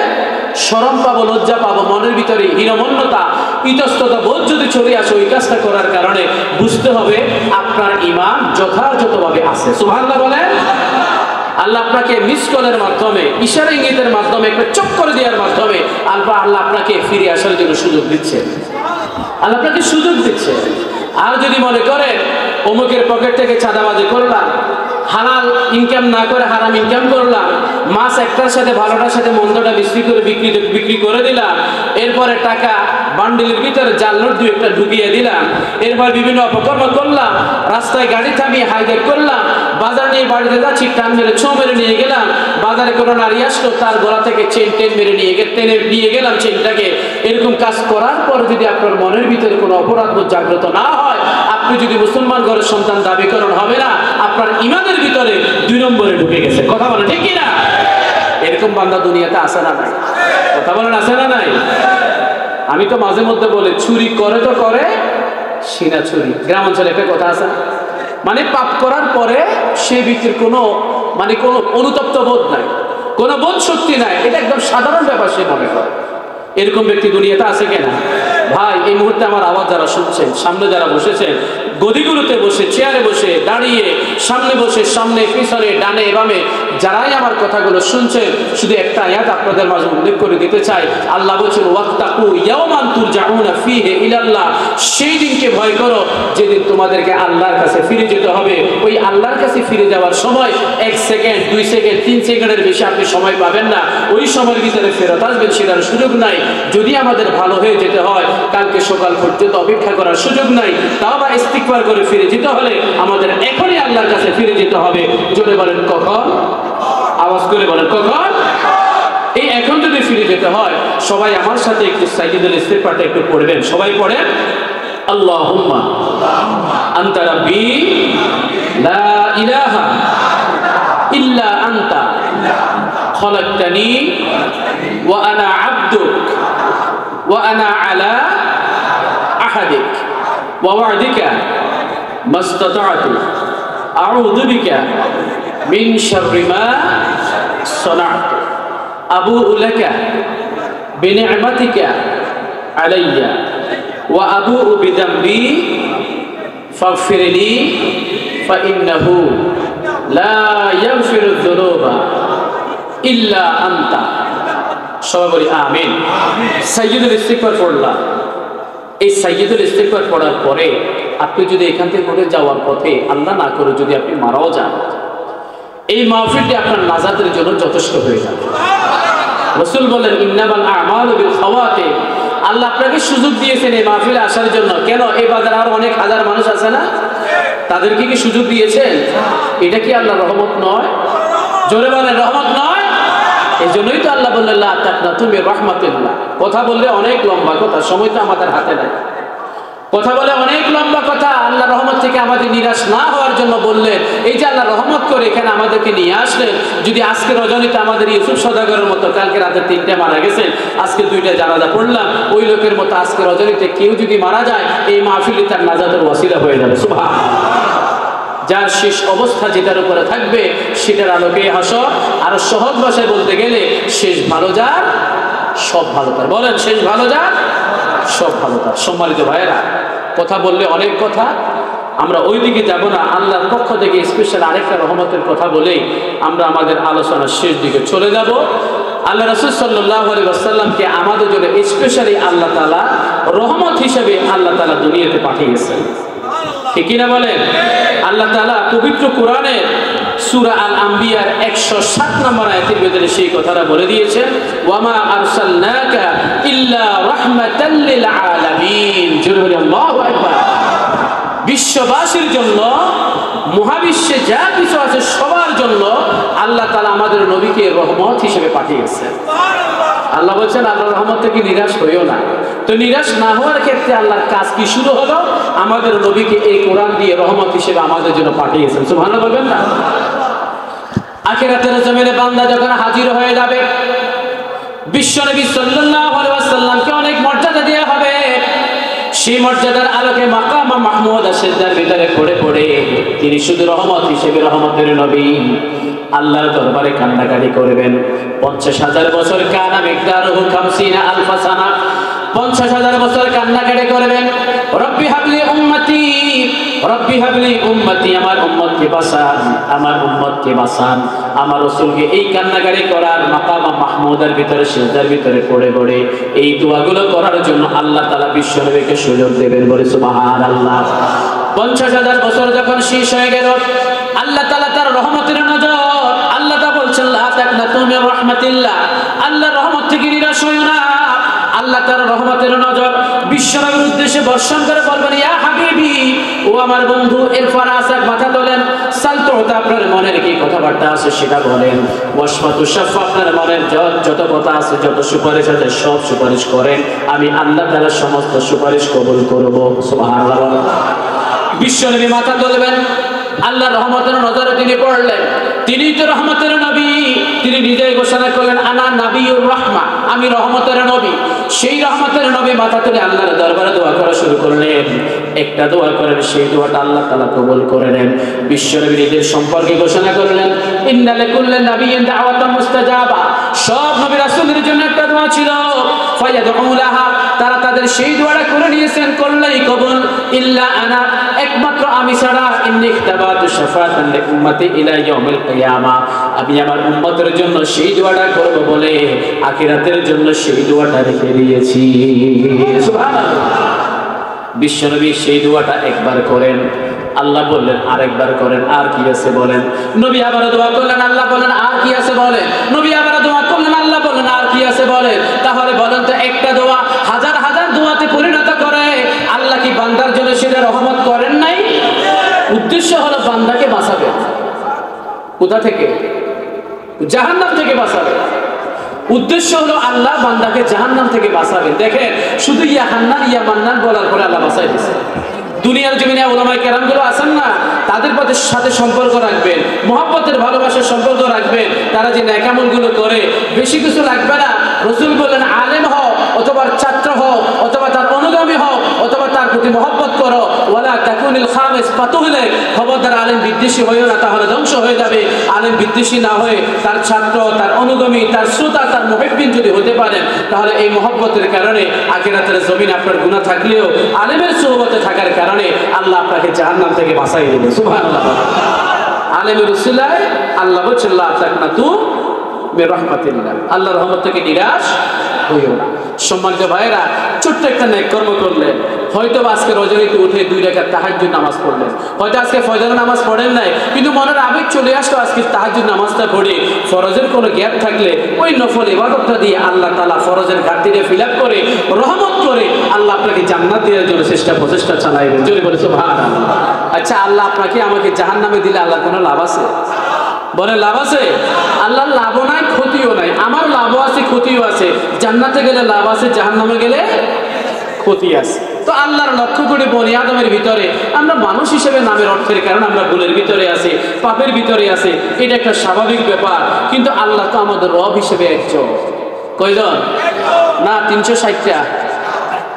A: শরম পাবো, লজ্জা পাবো, মনের ভিতরে হীনমন্যতা ইতস্ততা বোধ যদি চলে আসে ওই কাজটা করার কারণে, বুঝতে হবে আপনার ঈমান যথাযথভাবে আছে। সুবহানাল্লাহ বলেন। আল্লাহ আপনাকে মিস কলের মাধ্যমে, ইশারা ইঙ্গিতের মাধ্যমে, একটা চক্কর দেওয়ার মাধ্যমে আল্লাহ আপনাকে ফিরে আসার জন্য সুযোগ দিচ্ছে। আল্লাহ আপনাকে সুযোগ দিচ্ছে। আর যদি মনে করেন অমুকের পকেট থেকে চাঁদাবাজি করলাম, হালাল ইনকাম না করে হারাম ইনকাম করলাম, মাছ একটার সাথে ভালোটার সাথে মন্দটা বিক্রি করে দিলাম, এরপরে টাকা বান্ডিলের ভিতরে জাল নোট 2-1টা ঢুকিয়ে দিলাম, এরপর বিভিন্ন অপকর্ম করলাম, রাস্তায় গাড়ি থামিয়ে হাইজ্যাক করলাম, বাজার নিয়ে বাড়িতে যাচ্ছি, টান মেরে ছো মেরে নিয়ে গেলাম, বাজারে কোনো নারী আসলো, তার গলা থেকে চেন টেন মেরে টেনে নিয়ে গেলাম চেনটাকে। এরকম কাজ করার পর যদি আপনার মনের ভিতরে কোনো অপরাধবোধ জাগ্রত না হয়, আপনি যদি মুসলমান ঘরের সন্তান দাবি করেন, হবে না, আপনার ইমানের ভিতরে 2 নম্বরে ঢুকে গেছে। কথা বলেন ঠিক কিনা? এরকম বান্দা দুনিয়াতে আসে না নাই? কথা বলেন আসে না নাই? আমি তো মাঝে মধ্যে বলি, চুরি করে তো করে সিনা চুরি। গ্রাম অঞ্চলে একটা কথা আছে, মানে পাপ করার পরে সে ব্যক্তির কোনো অনুতপ্ত বোধ নাই, কোনো বোধ শক্তি নাই, এটা একদম সাধারণ ব্যাপার সে মনে করে। এরকম ব্যক্তি দুনিয়াতে আছে কিনা? ভাই, এই মুহূর্তে আমার আওয়াজ যারা শুনছেন, সামনে যারা বসেছেন, গদিগুলোতে বসে, চেয়ারে বসে, দাঁড়িয়ে, সামনে বসে, সামনে পিছনে ডানে বামে যারাই আমার কথাগুলো শুনছেন, শুধু একটা আয়াত আপনাদের মাঝে উল্লেখ করে দিতে চাই। আল্লাহ বলছেন, ওয়াত্তাকু ইয়াওমান তুরজাউনা ফীহি ইলাল্লাহ, সেই দিনকে ভয় করো যেদিন তোমাদেরকে আল্লাহর কাছে ফিরে যেতে হবে। ওই আল্লাহর কাছে ফিরে যাওয়ার সময় 1 সেকেন্ড, 2 সেকেন্ড, 3 সেকেন্ডের বেশি আপনি সময় পাবেন না। ওই সময়ের ভিতরে ফেরত আসবেন, সেটার সুযোগ নাই। যদি আমাদের ভালো হয়ে যেতে হয়, কালকে সকাল পর্যন্ত অপেক্ষা করার সুযোগ নাই। তাও বা ইস্তিগফার করে ফিরে যেতে হলে আমাদের এখনই আল্লাহর কাছে ফিরে যেতে হবে। জোরে বলেন কখন? আওয়াজ করে বলেন কখন? এই এখন যদি ফিরে যেতে হয়, সবাই আমার সাথে একটু সাইয়্যিদুল ইস্তিগফারটা একটু পড়বেন। সবাই পড়েন, আল্লাহুম্মা আনতা রাব্বি লা ইলাহা ইল্লা আনতা খলাকতানি ওয়া আনা আবদুক ওয়া আনা আলা আহাদিক ওয়া ওয়া'দিকা মাস্তাতা'তু আউযু বিকা মিন শাররি মা সানা'তু আবু'ু লাকা বিনি'মাতিকা আলাইয়া ওয়া আবু'ু বিযামবি ফাগফিরলি ফাইন্নাহু লা ইয়াগফিরুয যুনুবা ইল্লা আনতা। সবাই বলি আমিন। সাইয়্যিদুল ইস্তিগফার পড়লাম। এই সাইয়্যিদুল ইস্তিগফার পড়ার পরে আপনি যদি এখান থেকে ঘুরে যাওয়ার পথে আল্লাহ না করে যদি আপনি মারাও যান, এই মাহফিলটি আপনার নাজাতের জন্য যথেষ্ট হয়ে যাবে। রাসূল বলেন, ইন্নামাল আমালু বিল খাওয়াতিম। আল্লাহ আপনাকে সুযোগ দিয়েছেন এই মাহফিলে আসার জন্য। কেন? এই বাজারে আরো অনেক হাজার মানুষ আছে না, তাদেরকে কি সুযোগ দিয়েছেন? এটা কি আল্লাহর রহমত নয়? জোরে বলেন, রহমত নয়? এই জন্যই তো আল্লাহ বললেন, লা তাকনাতু মির রাহমাতিল্লাহ। কথা বললে অনেক লম্বা কথা, সময় তো আমাদের হাতে নাই। কথা বলে অনেক লম্বা কথা। আল্লাহ রহমত থেকে আমাদের নিরাশ না হওয়ার জন্য বললেন, এই যে আল্লাহ রহমত করে এখানে আমাদেরকে নিয়ে আসলেন। যদি আজকে রজনীতে আমাদের ইউসুফ সওদাগরের মতো, কালকে রাতে 3টে মারা গেছেন, আজকে 2টা জানাজা পড়লাম, ওই লোকের মতো আজকে রজনীতে কেউ যদি মারা যায়, এই মাহফিলে তার নাজাতের ওয়াসিলা হয়ে যাবে। সুবহানাল্লাহ। যার শেষ অবস্থা যেটার উপরে থাকবে সেটার আলোকে হাসর। আর সহজ ভাষায় বলতে গেলে, শেষ ভালো যার সব ভালো তার। বলেন, শেষ ভালো যার সব ভালো তার। সম্মানিত ভাইয়েরা, কথা বললে অনেক কথা, আমরা ওই দিকে যাব না। আল্লাহর পক্ষ থেকে স্পেশাল আরেকটা রহমতের কথা বলেই আমরা আমাদের আলোচনার শেষ দিকে চলে যাব। আল্লাহ রাসূল সাল্লাল্লাহু আলাইহি ওয়াসাল্লামকে আমাদের জন্য স্পেশালি আল্লাহ তাআলা রহমত হিসেবে আল্লাহ তাআলা দুনিয়াতে পাঠিয়েছেন। ঠিক কিনা বলেন? আল্লাহ তাআলা পবিত্র কোরআনের সূরা আল আম্বিয়ার 107 নম্বর আয়াতের ভিতরে সেই কথাটা বলে দিয়েছেন, ওয়ামা আরসালনাকা ইল্লা রাহমাতাল লিল আলামিন। জোরে বলি আল্লাহু আকবার। বিশ্ববাসীর জন্য, মহাবিশ্বে যা কিছু আছে সবার জন্য আল্লাহ তাআলা আমাদের নবীকে রহমত হিসেবে পাঠিয়েছেন। আল্লাহ বলছেন, আল্লাহর রহমত থেকে নিরাশ হইও না। তো নিরাশ না হওয়ার ক্ষেত্রে আল্লাহর কাজ কি শুরু হলো? আমাদের নবীকে এই কোরআন দিয়ে রহমত হিসেবে আমাদের জন্য পাঠিয়েছেন। সুবহানাল্লাহ বলবেন না? আখিরাতের জমিনে বান্দা যখন হাজির হয়ে যাবে, বিশ্বনবী সাল্লাল্লাহু আলাইহি ওয়াসাল্লামকে অনেক মর্যাদা দেওয়া হবে। সেই মর্যাদার আলোকে মাকাম মাহমুদ সিজদার ভিতরে পড়ে পড়ে তিনি শুধু রহমত হিসেবে, রহমতের নবী, আল্লাহর দরবারে কান্নাকাটি করবেন। 50,000 বছর কানা মিকদারুহু 50 আলফা সানা, 50,000 বছর কান্নাকাটি করবেন। রব্বি হাবলি উম্মতি, রব্বি হাবলি উম্মতি, আমার উম্মতকে বাঁচান, আমার উম্মতকে বাঁচান। আমার রাসূলকে এই কান্নাকাটি করার, মাকাম মাহমুদের ভিতরে সিজদার ভিতরে পড়ে পড়ে এই দোয়াগুলো করার জন্য আল্লাহ তাআলা বিশ্বনবীকে সুযোগ দেবেন। বলে সুবহানাল্লাহ। 50,000 বছর যখন শেষ হয়ে গেল, আল্লাহ তাআলা তার রহমতের নজর, আল্লাহ তাআলা বলছেন, লা তাকনাতু মির রাহমাতিল্লাহ, আল্লাহর রহমত থেকে নিরাশ হইও না। আল্লাহ তার রহমতের নজর বিশ্বনবীর উদ্দেশ্যে বর্ষণ করে বলবেন, ইয়া হাবিবি, ও আমার বন্ধু, এরপর আসাক মাথা তোলেন, সালতুতা, আপনার মনের কি কথাবার্তা আছে সেটা বলেন, ওয়াসফাতু শাফা, আপনার মনের যত কথা আছে, যত সুপারিশ আছে সব সুপারিশ করেন, আমি আল্লাহ তাআলা সমস্ত সুপারিশ কবুল করব। সুবহানাল্লাহ। বিশ্বনবী মাথা তুলবেন, আল্লাহর রহমতের নজরে তিনি পড়লেন, তিনি তো রহমতের নবী। তিনি নিজেই ঘোষণা করলেন, আনা নাবিয়ুর রাহমা, আমি রহমতের নবী। সেই রহমতের নবী মাথা তুলে আল্লাহর দরবারে দোয়া করা শুরু করলেন। একটা দোয়া করেন, সেই দোয়াটা আল্লাহ তাআলা কবুল করে নেন। বিশ্বনবী নিজের সম্পর্কে ঘোষণা করলেন, ইন্না লিকুল্লি নাবিয়্যিন দাওয়াতান মুস্তাজাবা, সব নবী রাসূলের জন্য একটা দোয়া ছিল, ফায়াদউ লাহা, তারা তাদের সেই দোয়াটা করে নিয়েছেন, করলেই কবুল। ইল্লা আনা, একমাত্র আমি ছাড়া, ইন্নী ইখতাবাতু শাফাআতান লিউম্মতি ইলা ইয়াউমিল কিয়ামা, আমি আমার উম্মতের জন্য সেই দোয়াটা করব বলে আখিরাতের জন্য সেই দোয়াটা রেখে দিয়েছি। সুবহানাল্লাহ। বিশ্বনবী সেই দোয়াটা একবার করেন, আল্লাহ বললেন আরেকবার করেন, আর কি আছে বলেন। নবী আবার দোয়া করলেন, আল্লাহ বলেন আর কি আছে বলেন। নবী আবার দোয়া করলেন, আল্লাহ বলেন আর কি আছে বলেন। তাহলে বলেন তো, একটা দোয়া হাজার হাজার দোয়াতে পরিণত করে আল্লাহ কি বান্দার জন্য সেটা রহমত করেন নাই? উদ্দেশ্য হলো বান্দাকে বাঁচাবে। কোথা থেকে? জাহান্নাম থেকে বাঁচাবে। উদ্দেশ্য হলো আল্লাহ বান্দাকে জাহান্নাম থেকে বাঁচাবে। দেখেন, শুধু ইয়া হান্নান ইয়া মান্নান বলার পরে আল্লাহ বাঁচাই দিয়েছে। দুনিয়ার জমিনে উলামায়ে কেরামগুলো আছেন না, তাদের সাথে সম্পর্ক রাখবেন, মহব্বতের ভালোবাসার সম্পর্ক রাখবেন। তারা যে নেক আমলগুলো করে, বেশি কিছু লাগবে না। রাসূল বললেন, আলেম হও অথবা ছাত্র হও অথবা তার অনুগামী হও অথবা তার প্রতি মহব্বত করো, ওয়ালা তাকুনিল খামিস, পাতুহলে, খবরদার আলেম বিদ্বেষী হয়েও না, তাহলে ধ্বংস হয়ে যাবে। আলেম বিদ্বেষী না হয়ে তার ছাত্র, তার অনুগামী, তার শ্রোতা, তার মুহিব্বিন যদি হতে পারেন, তাহলে এই মহব্বতের কারণে আখিরাতের জমিন আপনার গুনাহ থাকলেও আলেমের সোহবতে থাকার কারণে আল্লাহ আপনাকে জাহান্নাম থেকে বাঁচাই দেবে। সুবহানাল্লাহ। আলেমের উসিলায় আল্লাহ বলছেন, লা তাকনাতু মির রাহমাতিল্লাহ, আল্লাহর রহমত থেকে নিরাশ হইও না। সম্মানিত ভাইরা, ছোট্ট একটা নেক কর্ম করলেন, হয়তো আজকে রজনীতে উঠে 2 রাকাত তাহাজ্জুদ নামাজ পড়লেন, হয়তো আজকে ফজরের নামাজ পড়েন নাই, কিন্তু মনের আবেগ চলে আসলো আজকে তাহাজ্জুদ নামাজটা পড়ে ফরজের কোনো গ্যাপ থাকলে ওই নফল ইবাদতটা দিয়ে আল্লাহ তাআলা ফরজের ঘাটতিটা ফিল আপ করে রহমত করে আল্লাহ আপনাকে জান্নাত দেওয়ার জন্য প্রচেষ্টা চালাইবেন। জোরে বলে সুবহানাল্লাহ। আচ্ছা, আল্লাহ আপনাকে আমাকে জাহান্নামে দিলে আল্লাহর কোনো লাভ আছে? বলে লাভ আছে? আল্লাহর লাভও নাই, ক্ষতিও নাই। আমার লাভও আছে, ক্ষতিও আছে। জান্নাতে গেলে লাভ আছে, জাহান্নামে গেলে ক্ষতি আছে। তো আল্লাহর লক্ষ্য করে বনি আদমের ভিতরে আমরা মানুষ হিসেবে নামের অর্থের কারণে আমরা ভুলের ভিতরে আছি, পাপের ভিতরে আছি, এটা একটা স্বাভাবিক ব্যাপার। কিন্তু আল্লাহ তো আমাদের রব হিসেবে একজন। কয়জন? না 360টা।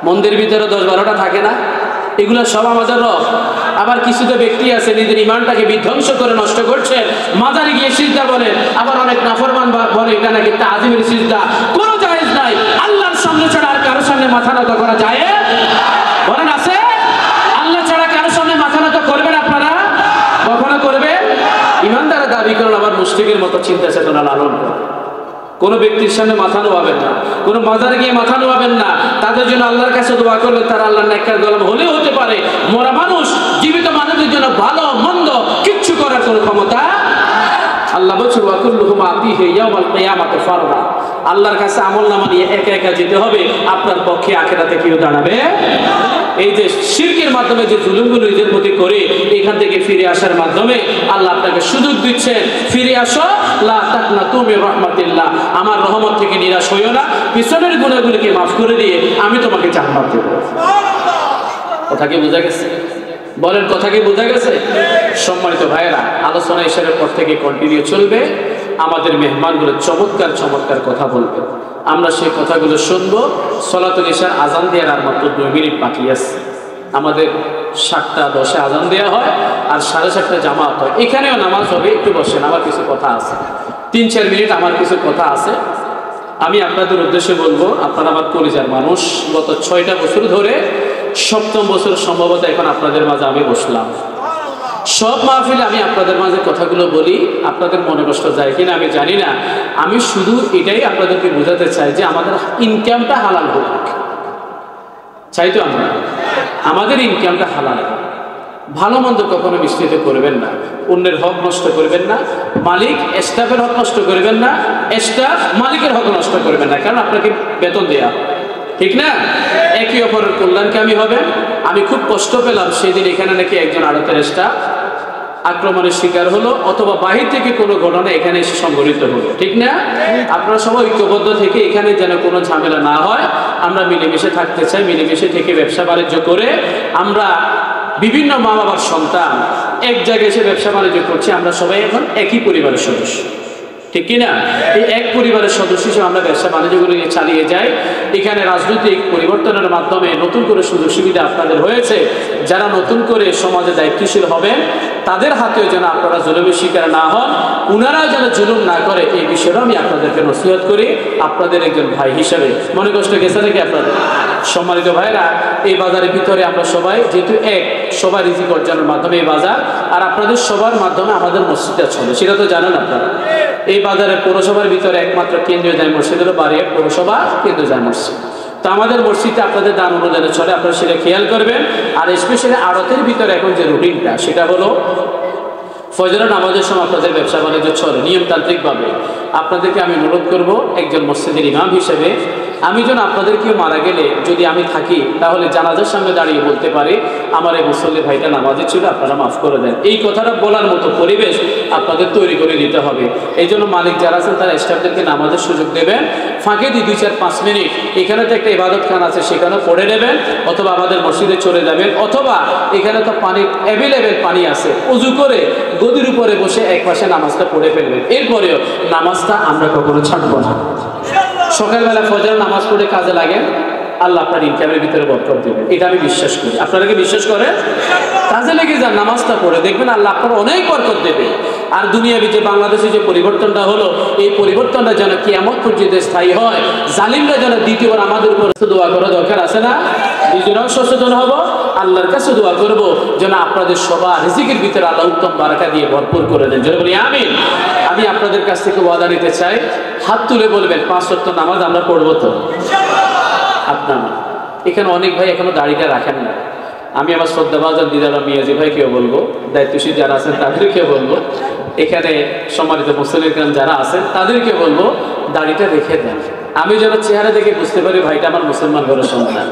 A: মন্দির ভিতরে 10-12টা থাকে না? এগুলো সব আমাদের রব। আবার কিছু তো ব্যক্তি আছে নিজের ইমানটাকে বিধ্বংস করে নষ্ট করছে, মাজারে গিয়ে সিজদা বলে, আবার অনেক নাফরমান বলে এটা নাকি তাজিমের সিজদা। কোনো জায়েজ নাই। আল্লাহর সামনে ছাড়া আর কারোর সামনে মাথা নত করা যায়? বলেন আছে? আল্লাহ ছাড়া কারোর সামনে মাথা নত করবেন আপনারা? কখনো করবেন? ইমানদার দাবি করেন, আবার মুশরিকের মতো চিন্তা চেতনা লালন করেন। কোনো ব্যক্তির সামনে মাথা নোয়াবেন না, কোনো মাজারে গিয়ে মাথা নোয়াবেন না। তাদের জন্য আল্লাহর কাছে দোয়া করলে তারা আল্লাহর নেককার গোলাম হলেও হতে পারে। মরা মানুষ জীবিত মানুষদের জন্য ভালো মন্দ কিচ্ছু করার কোনো ক্ষমতা আল্লাহ বলছেন, ওয়া কুল্লুহুম আতিহি ইয়াওমাল কিয়ামাতি ফারদা। আল্লাহর কাছে আমলনামা নিয়ে একা একা যেতে হবে, আপনার পক্ষে আখিরাতে কেউ দাঁড়াবে। এই যে শিরকের মাধ্যমে যে জুলুমগুলো নিজের প্রতি করে এখান থেকে ফিরে আসার মাধ্যমে আল্লাহ আপনাকে সুযোগ দিচ্ছেন, ফিরে আসো, লা তাকনাতু মির রাহমাতিল্লাহ, আমার রহমত থেকে নিরাশ হইও না, পিছনের গুনাহগুলোকে মাফ করে দিয়ে আমি তোমাকে জান্নাত দেব। কথা কি বোঝা গেছে? বলেন, কথা কি বোঝা গেছে? সম্মানিত ভাইয়েরা, আলোচনা হিসেবে পর থেকে কন্টিনিউ চলবে। আমাদের মেহমানগুলো চমৎকার চমৎকার কথা বলবে, আমরা সেই কথাগুলো শুনবো। সলাতুল ইশার আজান দেওয়ার আর মাত্র 2 মিনিট বাকি আছে। আমাদের 7:10 আজান দেওয়া হয় আর 7:30 জামাত হয়। এখানেও নামাজ হবে, একটু বসেন, আমার কিছু কথা আছে, 3-4 মিনিট আমার কিছু কথা আছে। আমি আপনাদের উদ্দেশ্যে বলবো, আপনারা আমার কলিজার মানুষ। গত 6টা বছর ধরে 7ম বছর সম্ভবত এখন আপনাদের মাঝে আমি বসলাম। সব মাহফিলে আমি আপনাদের মাঝে কথাগুলো বলি, আপনাদের মনে কষ্ট যায় কিনা আমি জানি না। আমি শুধু এটাই আপনাদেরকে বোঝাতে চাই যে আমাদের ইনকামটা হালাল হোক। চাই তো আমরা আমাদের ইনকামটা হালাল হোক। ভালো মন্দ কখনো মিশ্রিত করবেন না, অন্যের হক নষ্ট করবেন না, মালিক স্টাফের হক নষ্ট করবেন না, স্টাফ মালিকের হক নষ্ট করবেন না, কারণ আপনাকে বেতন দেয়া, ঠিক না? একে অপরের কল্যাণকামী হবে। আমি খুব কষ্ট পেলাম সেদিন এখানে নাকি একজন আড়তের স্টাফ আক্রমণের শিকার হলো, অথবা বাহির থেকে কোনো ঘটনা এখানে এসে সংঘটিত হলো, ঠিক না? আপনারা সবাই ঐক্যবদ্ধ থেকে এখানে যেন কোনো ঝামেলা না হয়, আমরা মিলেমিশে থাকতে চাই। মিলেমিশে থেকে ব্যবসা বাণিজ্য করে আমরা বিভিন্ন মা বাবার সন্তান এক জায়গায় এসে ব্যবসা বাণিজ্য করছি। আমরা সবাই এখন একই পরিবারের সদস্য, ঠিক কিনা? এই এক পরিবারের সদস্য হিসেবে আমরা ব্যবসা বাণিজ্যগুলো চালিয়ে যাই। এখানে রাজনৈতিক পরিবর্তনের মাধ্যমে নতুন করে সুযোগ সুবিধা আপনাদের হয়েছে। যারা নতুন করে সমাজে দায়িত্বশীল হবেন তাদের হাতেও যেন আপনারা জুলুমের শিকার না হন, উনারাও যেন জুলুম না করে, এই বিষয়টা আমি আপনাদেরকে নসিহত করি আপনাদের একজন ভাই হিসাবে। মনে কষ্ট গেছে নাকি আপনাদের? সম্মানিত ভাইরা, এই বাজারের ভিতরে আমরা সবাই যেহেতু এক, সবাই রিজিক অর্জনের মাধ্যমে এই বাজার, আর আপনাদের সবার মাধ্যমে আমাদের মসজিদটা চলে, সেটা তো জানেন আপনারা। এই বাজারের পৌরসভার ভিতরে একমাত্র কেন্দ্রীয় জামে মসজিদ হলো বাড়িয়া পৌরসভা কেন্দ্রীয় জামে মসজিদ। তো আমাদের মসজিদে আপনাদের দান অনুদানে চলে, আপনারা সেটা খেয়াল করবেন। আর স্পেশালি আড়তের ভিতরে এখন যে রুটিনটা, সেটা হলো ফজরের নামাজের সময় আপনাদের ব্যবসা বাণিজ্য চলে নিয়মতান্ত্রিকভাবে। আপনাদেরকে আমি অনুরোধ করব একজন মসজিদের ইমাম হিসেবে, আমি যেন আপনাদের কেউ মারা গেলে যদি আমি থাকি তাহলে জানাজার সামনে দাঁড়িয়ে বলতে পারি আমার এই মুসল্লি ভাইটা নামাজে ছিল, আপনারা মাফ করে দেন। এই কথাটা বলার মতো পরিবেশ আপনাদের তৈরি করে দিতে হবে। এই জন্য মালিক যারা আছেন তারা স্টাফদেরকে নামাজের সুযোগ দেবেন। ফাঁকে দিয়ে 2-4-5 মিনিট এখানে তো একটা ইবাদত খান আছে, সেখানেও পড়ে নেবেন, অথবা আমাদের মসজিদে চলে যাবেন, অথবা এখানে তো পানি অ্যাভেলেবেল পানি আছে, উজু করে গদির উপরে বসে এক পাশে নামাজটা পড়ে ফেলবেন। এরপরেও নামাজটা আমরা কখনো ছাড়বো না। সকালবেলা ফজর নামাজ পড়ে কাজে লাগে, আল্লাহ আপনার ইনকামের ভিতরে বরকত দেবেন, এটা আমি বিশ্বাস করি। আপনারা কি বিশ্বাস করেন? কাজে লেগে যান, নামাজটা পড়ে দেখবেন আল্লাহ আপনার অনেক বরকত দেবে। আর দুনিয়াবি যে বাংলাদেশে যে পরিবর্তনটা হলো, এই পরিবর্তনটা যেন কিয়ামত পর্যন্ত স্থায়ী হয়, জালিমরা যেন দ্বিতীয়বার আমাদের উপর দোয়া করা দরকার আছে না? নিজেরাও সচেতন হব, আল্লাহর কাছে দোয়া করব যেন আপনাদের সবার রিজিকের ভিতরে আল্লাহ উত্তম বারাকা দিয়ে ভরপুর করে দেন। যেন বলি আমিন। আমি আপনাদের কাছ থেকে ওয়াদা নিতে চাই, হাত তুলে বলবেন 5 ওয়াক্ত নামাজ আমরা পড়বো তো? আপনার এখানে অনেক ভাই এখনো দাড়িটা রাখেন না। আমি আমার শ্রদ্ধাভাজন দিদারা মিয়াজি ভাইকেও বলবো, দায়িত্বশীল যারা আছেন তাদেরকেও বলবো, এখানে সম্মানিত মুসলিম যারা আছেন তাদেরকে বলবো দাড়িটা রেখে দেন। আমি যেন চেহারা দেখে বুঝতে পারি ভাইটা আমার মুসলমান ঘরের সন্তান,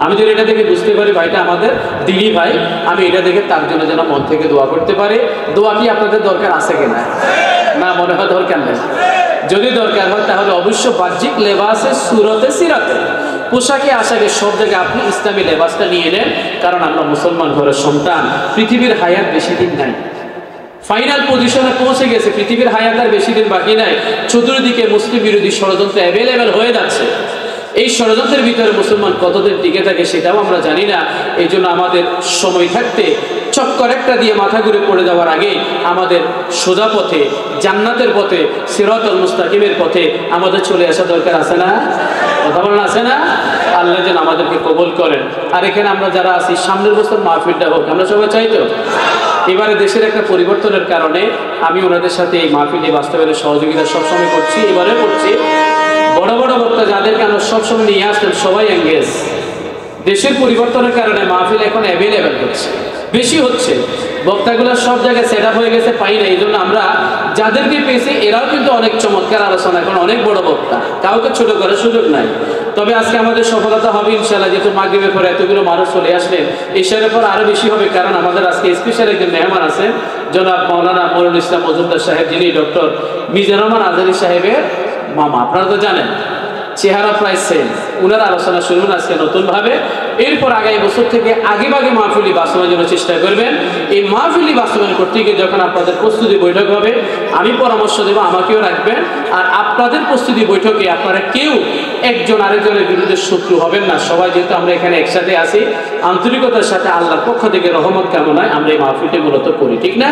A: আমি যদি এটা দেখে বুঝতে পারি ভাইটা আমাদের দিনী ভাই, আমি এটা দেখে তার জন্য যেন মন থেকে দোয়া করতে পারি। দোয়া কি আপনাদের দরকার আছে কিনা? না, মনে হয় দরকার নেই। যদি দরকার হয় তাহলে অবশ্য বাহ্যিক লেবাসে সুরতে সিরাতে পোশাকে আশাকে সব জায়গায় আপনি ইসলামী লেবাসটা নিয়ে নেন, কারণ আমরা মুসলমান ঘরের সন্তান। পৃথিবীর হায়াত বেশি দিন নাই, ফাইনাল পজিশনে পৌঁছে গেছে, পৃথিবীর হায়াত আর বেশি দিন বাকি নাই। চতুর্দিকে মুসলিম বিরোধী ষড়যন্ত্র অ্যাভেলেবেল হয়ে যাচ্ছে। এই ষড়যন্ত্রের ভিতরে মুসলমান কতদিন টিকে থাকে সেটাও আমরা জানি না। এই জন্য আমাদের সময় থাকতে চক্কর একটা দিয়ে মাথা ঘুরে পড়ে যাওয়ার আগে আমাদের সোজা পথে, জান্নাতের পথে, সিরাতুল মুস্তাকিমের পথে আমাদের চলে আসা দরকার আছে না? কথা বলেন আছে না? আল্লাহ যেন আমাদেরকে কবুল করেন। আর এখানে আমরা যারা আছি, সামনের বছর মাহফিলটা হোক, আমরা সবাই চাই তো? এবারে দেশের একটা পরিবর্তনের কারণে আমি ওনাদের সাথে এই মাহফিলটি বাস্তবায়নের সহযোগিতা সবসময় করছি, এবারে করছি। বড় বড় বক্তা যাদেরকে আমরা সবসময় নিয়ে আসতাম সবাই এঙ্গেজ। দেশের পরিবর্তনের কারণে মাহফিল এখন অ্যাভেলেবেল হচ্ছে, বেশি হচ্ছে, বক্তাগুলো সব জায়গায় সেট আপ হয়ে গেছে, পাই না। এই জন্য আমরা যাদেরকে পেয়েছি এরাও কিন্তু অনেক চমৎকার আলোচনা, এখন অনেক বড় বক্তা, কাউকে ছোট করার সুযোগ নাই। তবে আজকে আমাদের সফলতা হবে ইনশাআল্লাহ, যেহেতু মাগরিবের পরে এতগুলো মানুষ চলে আসলেন, ইশারের পর আরো বেশি হবে, কারণ আমাদের আজকে স্পেশাল একজন মেহমান আছে, জনাব মাওলানা মনিরুল ইসলাম মজুমদার সাহেব, যিনি ডক্টর মিজানুর রহমান আজহারী সাহেবের মামা। আপনারা তো জানেন, চেহারা প্রায় সেম। উনার আলোচনা শুনবেন আজকে নতুনভাবে। এরপর আগামী বছর থেকে আগেভাগে মাহফিলি বাস্তবায়নের জন্য চেষ্টা করবেন। এই মাহফিলি বাস্তবায়ন করতে গিয়ে যখন আপনাদের প্রস্তুতি বৈঠক হবে, আমি পরামর্শ দেব, আমাকেও রাখবেন। আর আপনাদের প্রস্তুতি বৈঠকে আপনারা কেউ একজন আরেকজনের বিরুদ্ধে শত্রু হবেন না। সবাই যেহেতু আমরা এখানে একসাথে আছি, আন্তরিকতার সাথে আল্লাহর পক্ষ থেকে রহমত কামনায় আমরা এই মাহফিলটি মূলত করি, ঠিক না?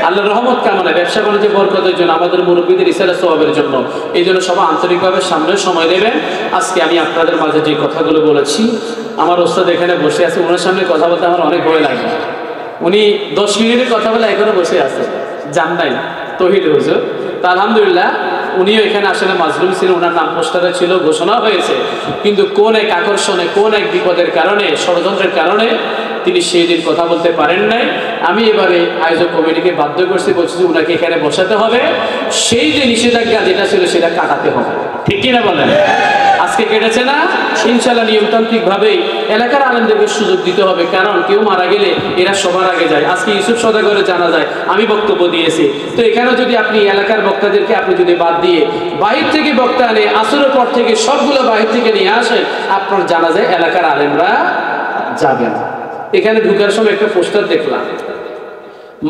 A: আল্লাহর রহমত কামনায়, ব্যবসা বাণিজ্য বরকতের জন্য, আমাদের মুরব্বীদের ইসারা সওয়াবের জন্য। এই জন্য সবাই আন্তরিকভাবে সামনে সময় দেবেন। আজকে আমি আপনাদের মাঝে যে কথাগুলো বলেছি, আমার ওস্তাদ এখানে বসে আছে, ওনার সামনে কথা বলতে আমার অনেক ভয় লাগে। উনি 10 মিনিটের কথা বলে এখনো বসে আছে, জান নাই তৌহিদ হুজুর। তা আলহামদুলিল্লাহ উনিও এখানে আসলে মাজলুম ছিলেন, ওনার নাম পোস্টারে ছিল, ঘোষণা হয়েছে, কিন্তু কোন এক আকর্ষণে, কোন এক বিপদের কারণে, ষড়যন্ত্রের কারণে তিনি সেই দিন কথা বলতে পারেন নাই। আমি এবারে আয়োজক কমিটিকে বাধ্য করছি, বলছি যে উনাকে এখানে বসাতে হবে, সেই যে নিষেধাজ্ঞা যেটা ছিল সেটা কাটাতে হবে, ঠিক কিনা বলেন? আজকে কেটেছে না, ইনশাআল্লাহ নিয়মতান্ত্রিক ভাবেই এলাকার আলেমদেরকে সুযোগ দিতে হবে, কারণ কেউ মারা গেলে এরা সবার আগে যায়। আজকে ইউসুফ সওদাগরে জানা যায়, আমি বক্তব্য দিয়েছি, তো এখানে যদি আপনি এলাকার বক্তাদেরকে আপনি যদি বাদ দিয়ে বাহির থেকে বক্তা আনে, আসরের পর থেকে সবগুলো বাহির থেকে নিয়ে আসেন, আপনার জানা যায় এলাকার আলেমরা যাবে না। এখানে ঢুকার সময় একটা পোস্টার দেখলাম,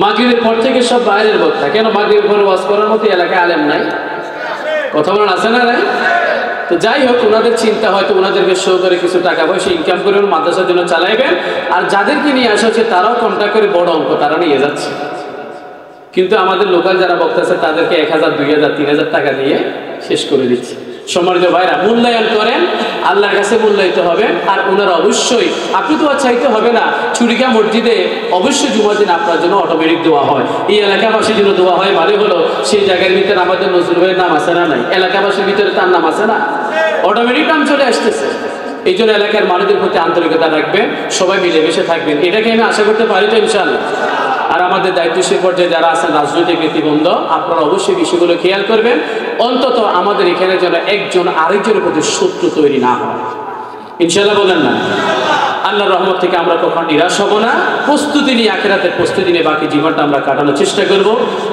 A: মাগরিবের পর থেকে সব বাইরের বক্তা। কেন মাগরিবের পরে ওয়াজ করার মতো এলাকায় আলেম নাই? কথা বলেন, আছে না নাই? তো যাই হোক, ওনাদের চিন্তা হয়তো ওনাদেরকে শো করে কিছু টাকা পয়সা ইনকাম করে মাদ্রাসার জন্য চালাইবেন, আর যাদেরকে নিয়ে আসা হচ্ছে তারাও কন্ট্যাক্ট করে বড় অঙ্ক তারা নিয়ে যাচ্ছে। কিন্তু আমাদের লোকাল যারা বক্তা আছে তাদেরকে 1000, 2000, 3000 টাকা দিয়ে শেষ করে দিচ্ছে। সম্মানিত ভাইরা, মূল্যায়ন করেন, আল্লাহর কাছে মূল্যায়িত হবেন। আর ওনারা অবশ্যই, আপনি তো চাইতে হবে না, চুরিকা মসজিদে অবশ্যই জুমার দিন আপনার জন্য অটোমেটিক দোয়া হয়। এই এলাকাবাসীর জন্য দোয়া হয়, মানে হলো সেই জায়গার ভিতরে আমাদের নজরুল ভাইয়ের নাম আছে না নাই? এলাকাবাসীর ভিতরে তার নাম আছে না? অটোমেটিক নাম চলে আসতেছে। এই জন্য এলাকার মানুষদের প্রতি আন্তরিকতা রাখবেন, সবাই মিলেমিশে থাকবেন, এটাকে আমি আশা করতে পারি তো ইনশাআল্লাহ। আর আমাদের দায়িত্বশীল পর্যায়ে যারা আছেন রাজনৈতিক ব্যক্তিবৃন্দ, আপনারা অবশ্যই বিষয়গুলো খেয়াল করবেন, অন্তত আমাদের এখানে যেন একজন আরেকজনের প্রতি শত্রু তৈরি না হয়। ইনশাআল্লাহ বলেন না? আল্লাহর রহমত থেকে আমরা কখনো নিরাশ হব না, প্রস্তুতি নিয়ে, আখিরাতের প্রস্তুতি নিয়ে বাকি জীবনটা আমরা কাটানোর চেষ্টা করব।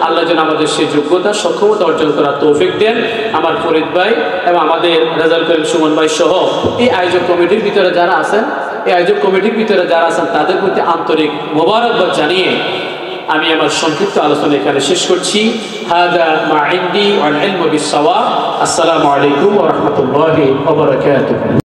A: আল্লাহ যেন আমাদের সেই যোগ্যতা সক্ষমতা অর্জন করার তৌফিক দেন। আমার ফরিদ ভাই এবং আমাদের রেজাউল করিম সুমন ভাই সহ এই আয়োজক কমিটির ভিতরে যারা আছেন, এই আয়োজক কমিটির ভিতরে যারা আছেন তাদের প্রতি আন্তরিক মোবারকবাদ জানিয়ে আমি আমার সংক্ষিপ্ত আলোচনা এখানে শেষ করছি। হাদা মা ইনদি ওয়াল ইলমু বিস-সাওয়াব। আসসালামু আলাইকুম ওয়া রাহমাতুল্লাহি ওয়া বারাকাতুহু।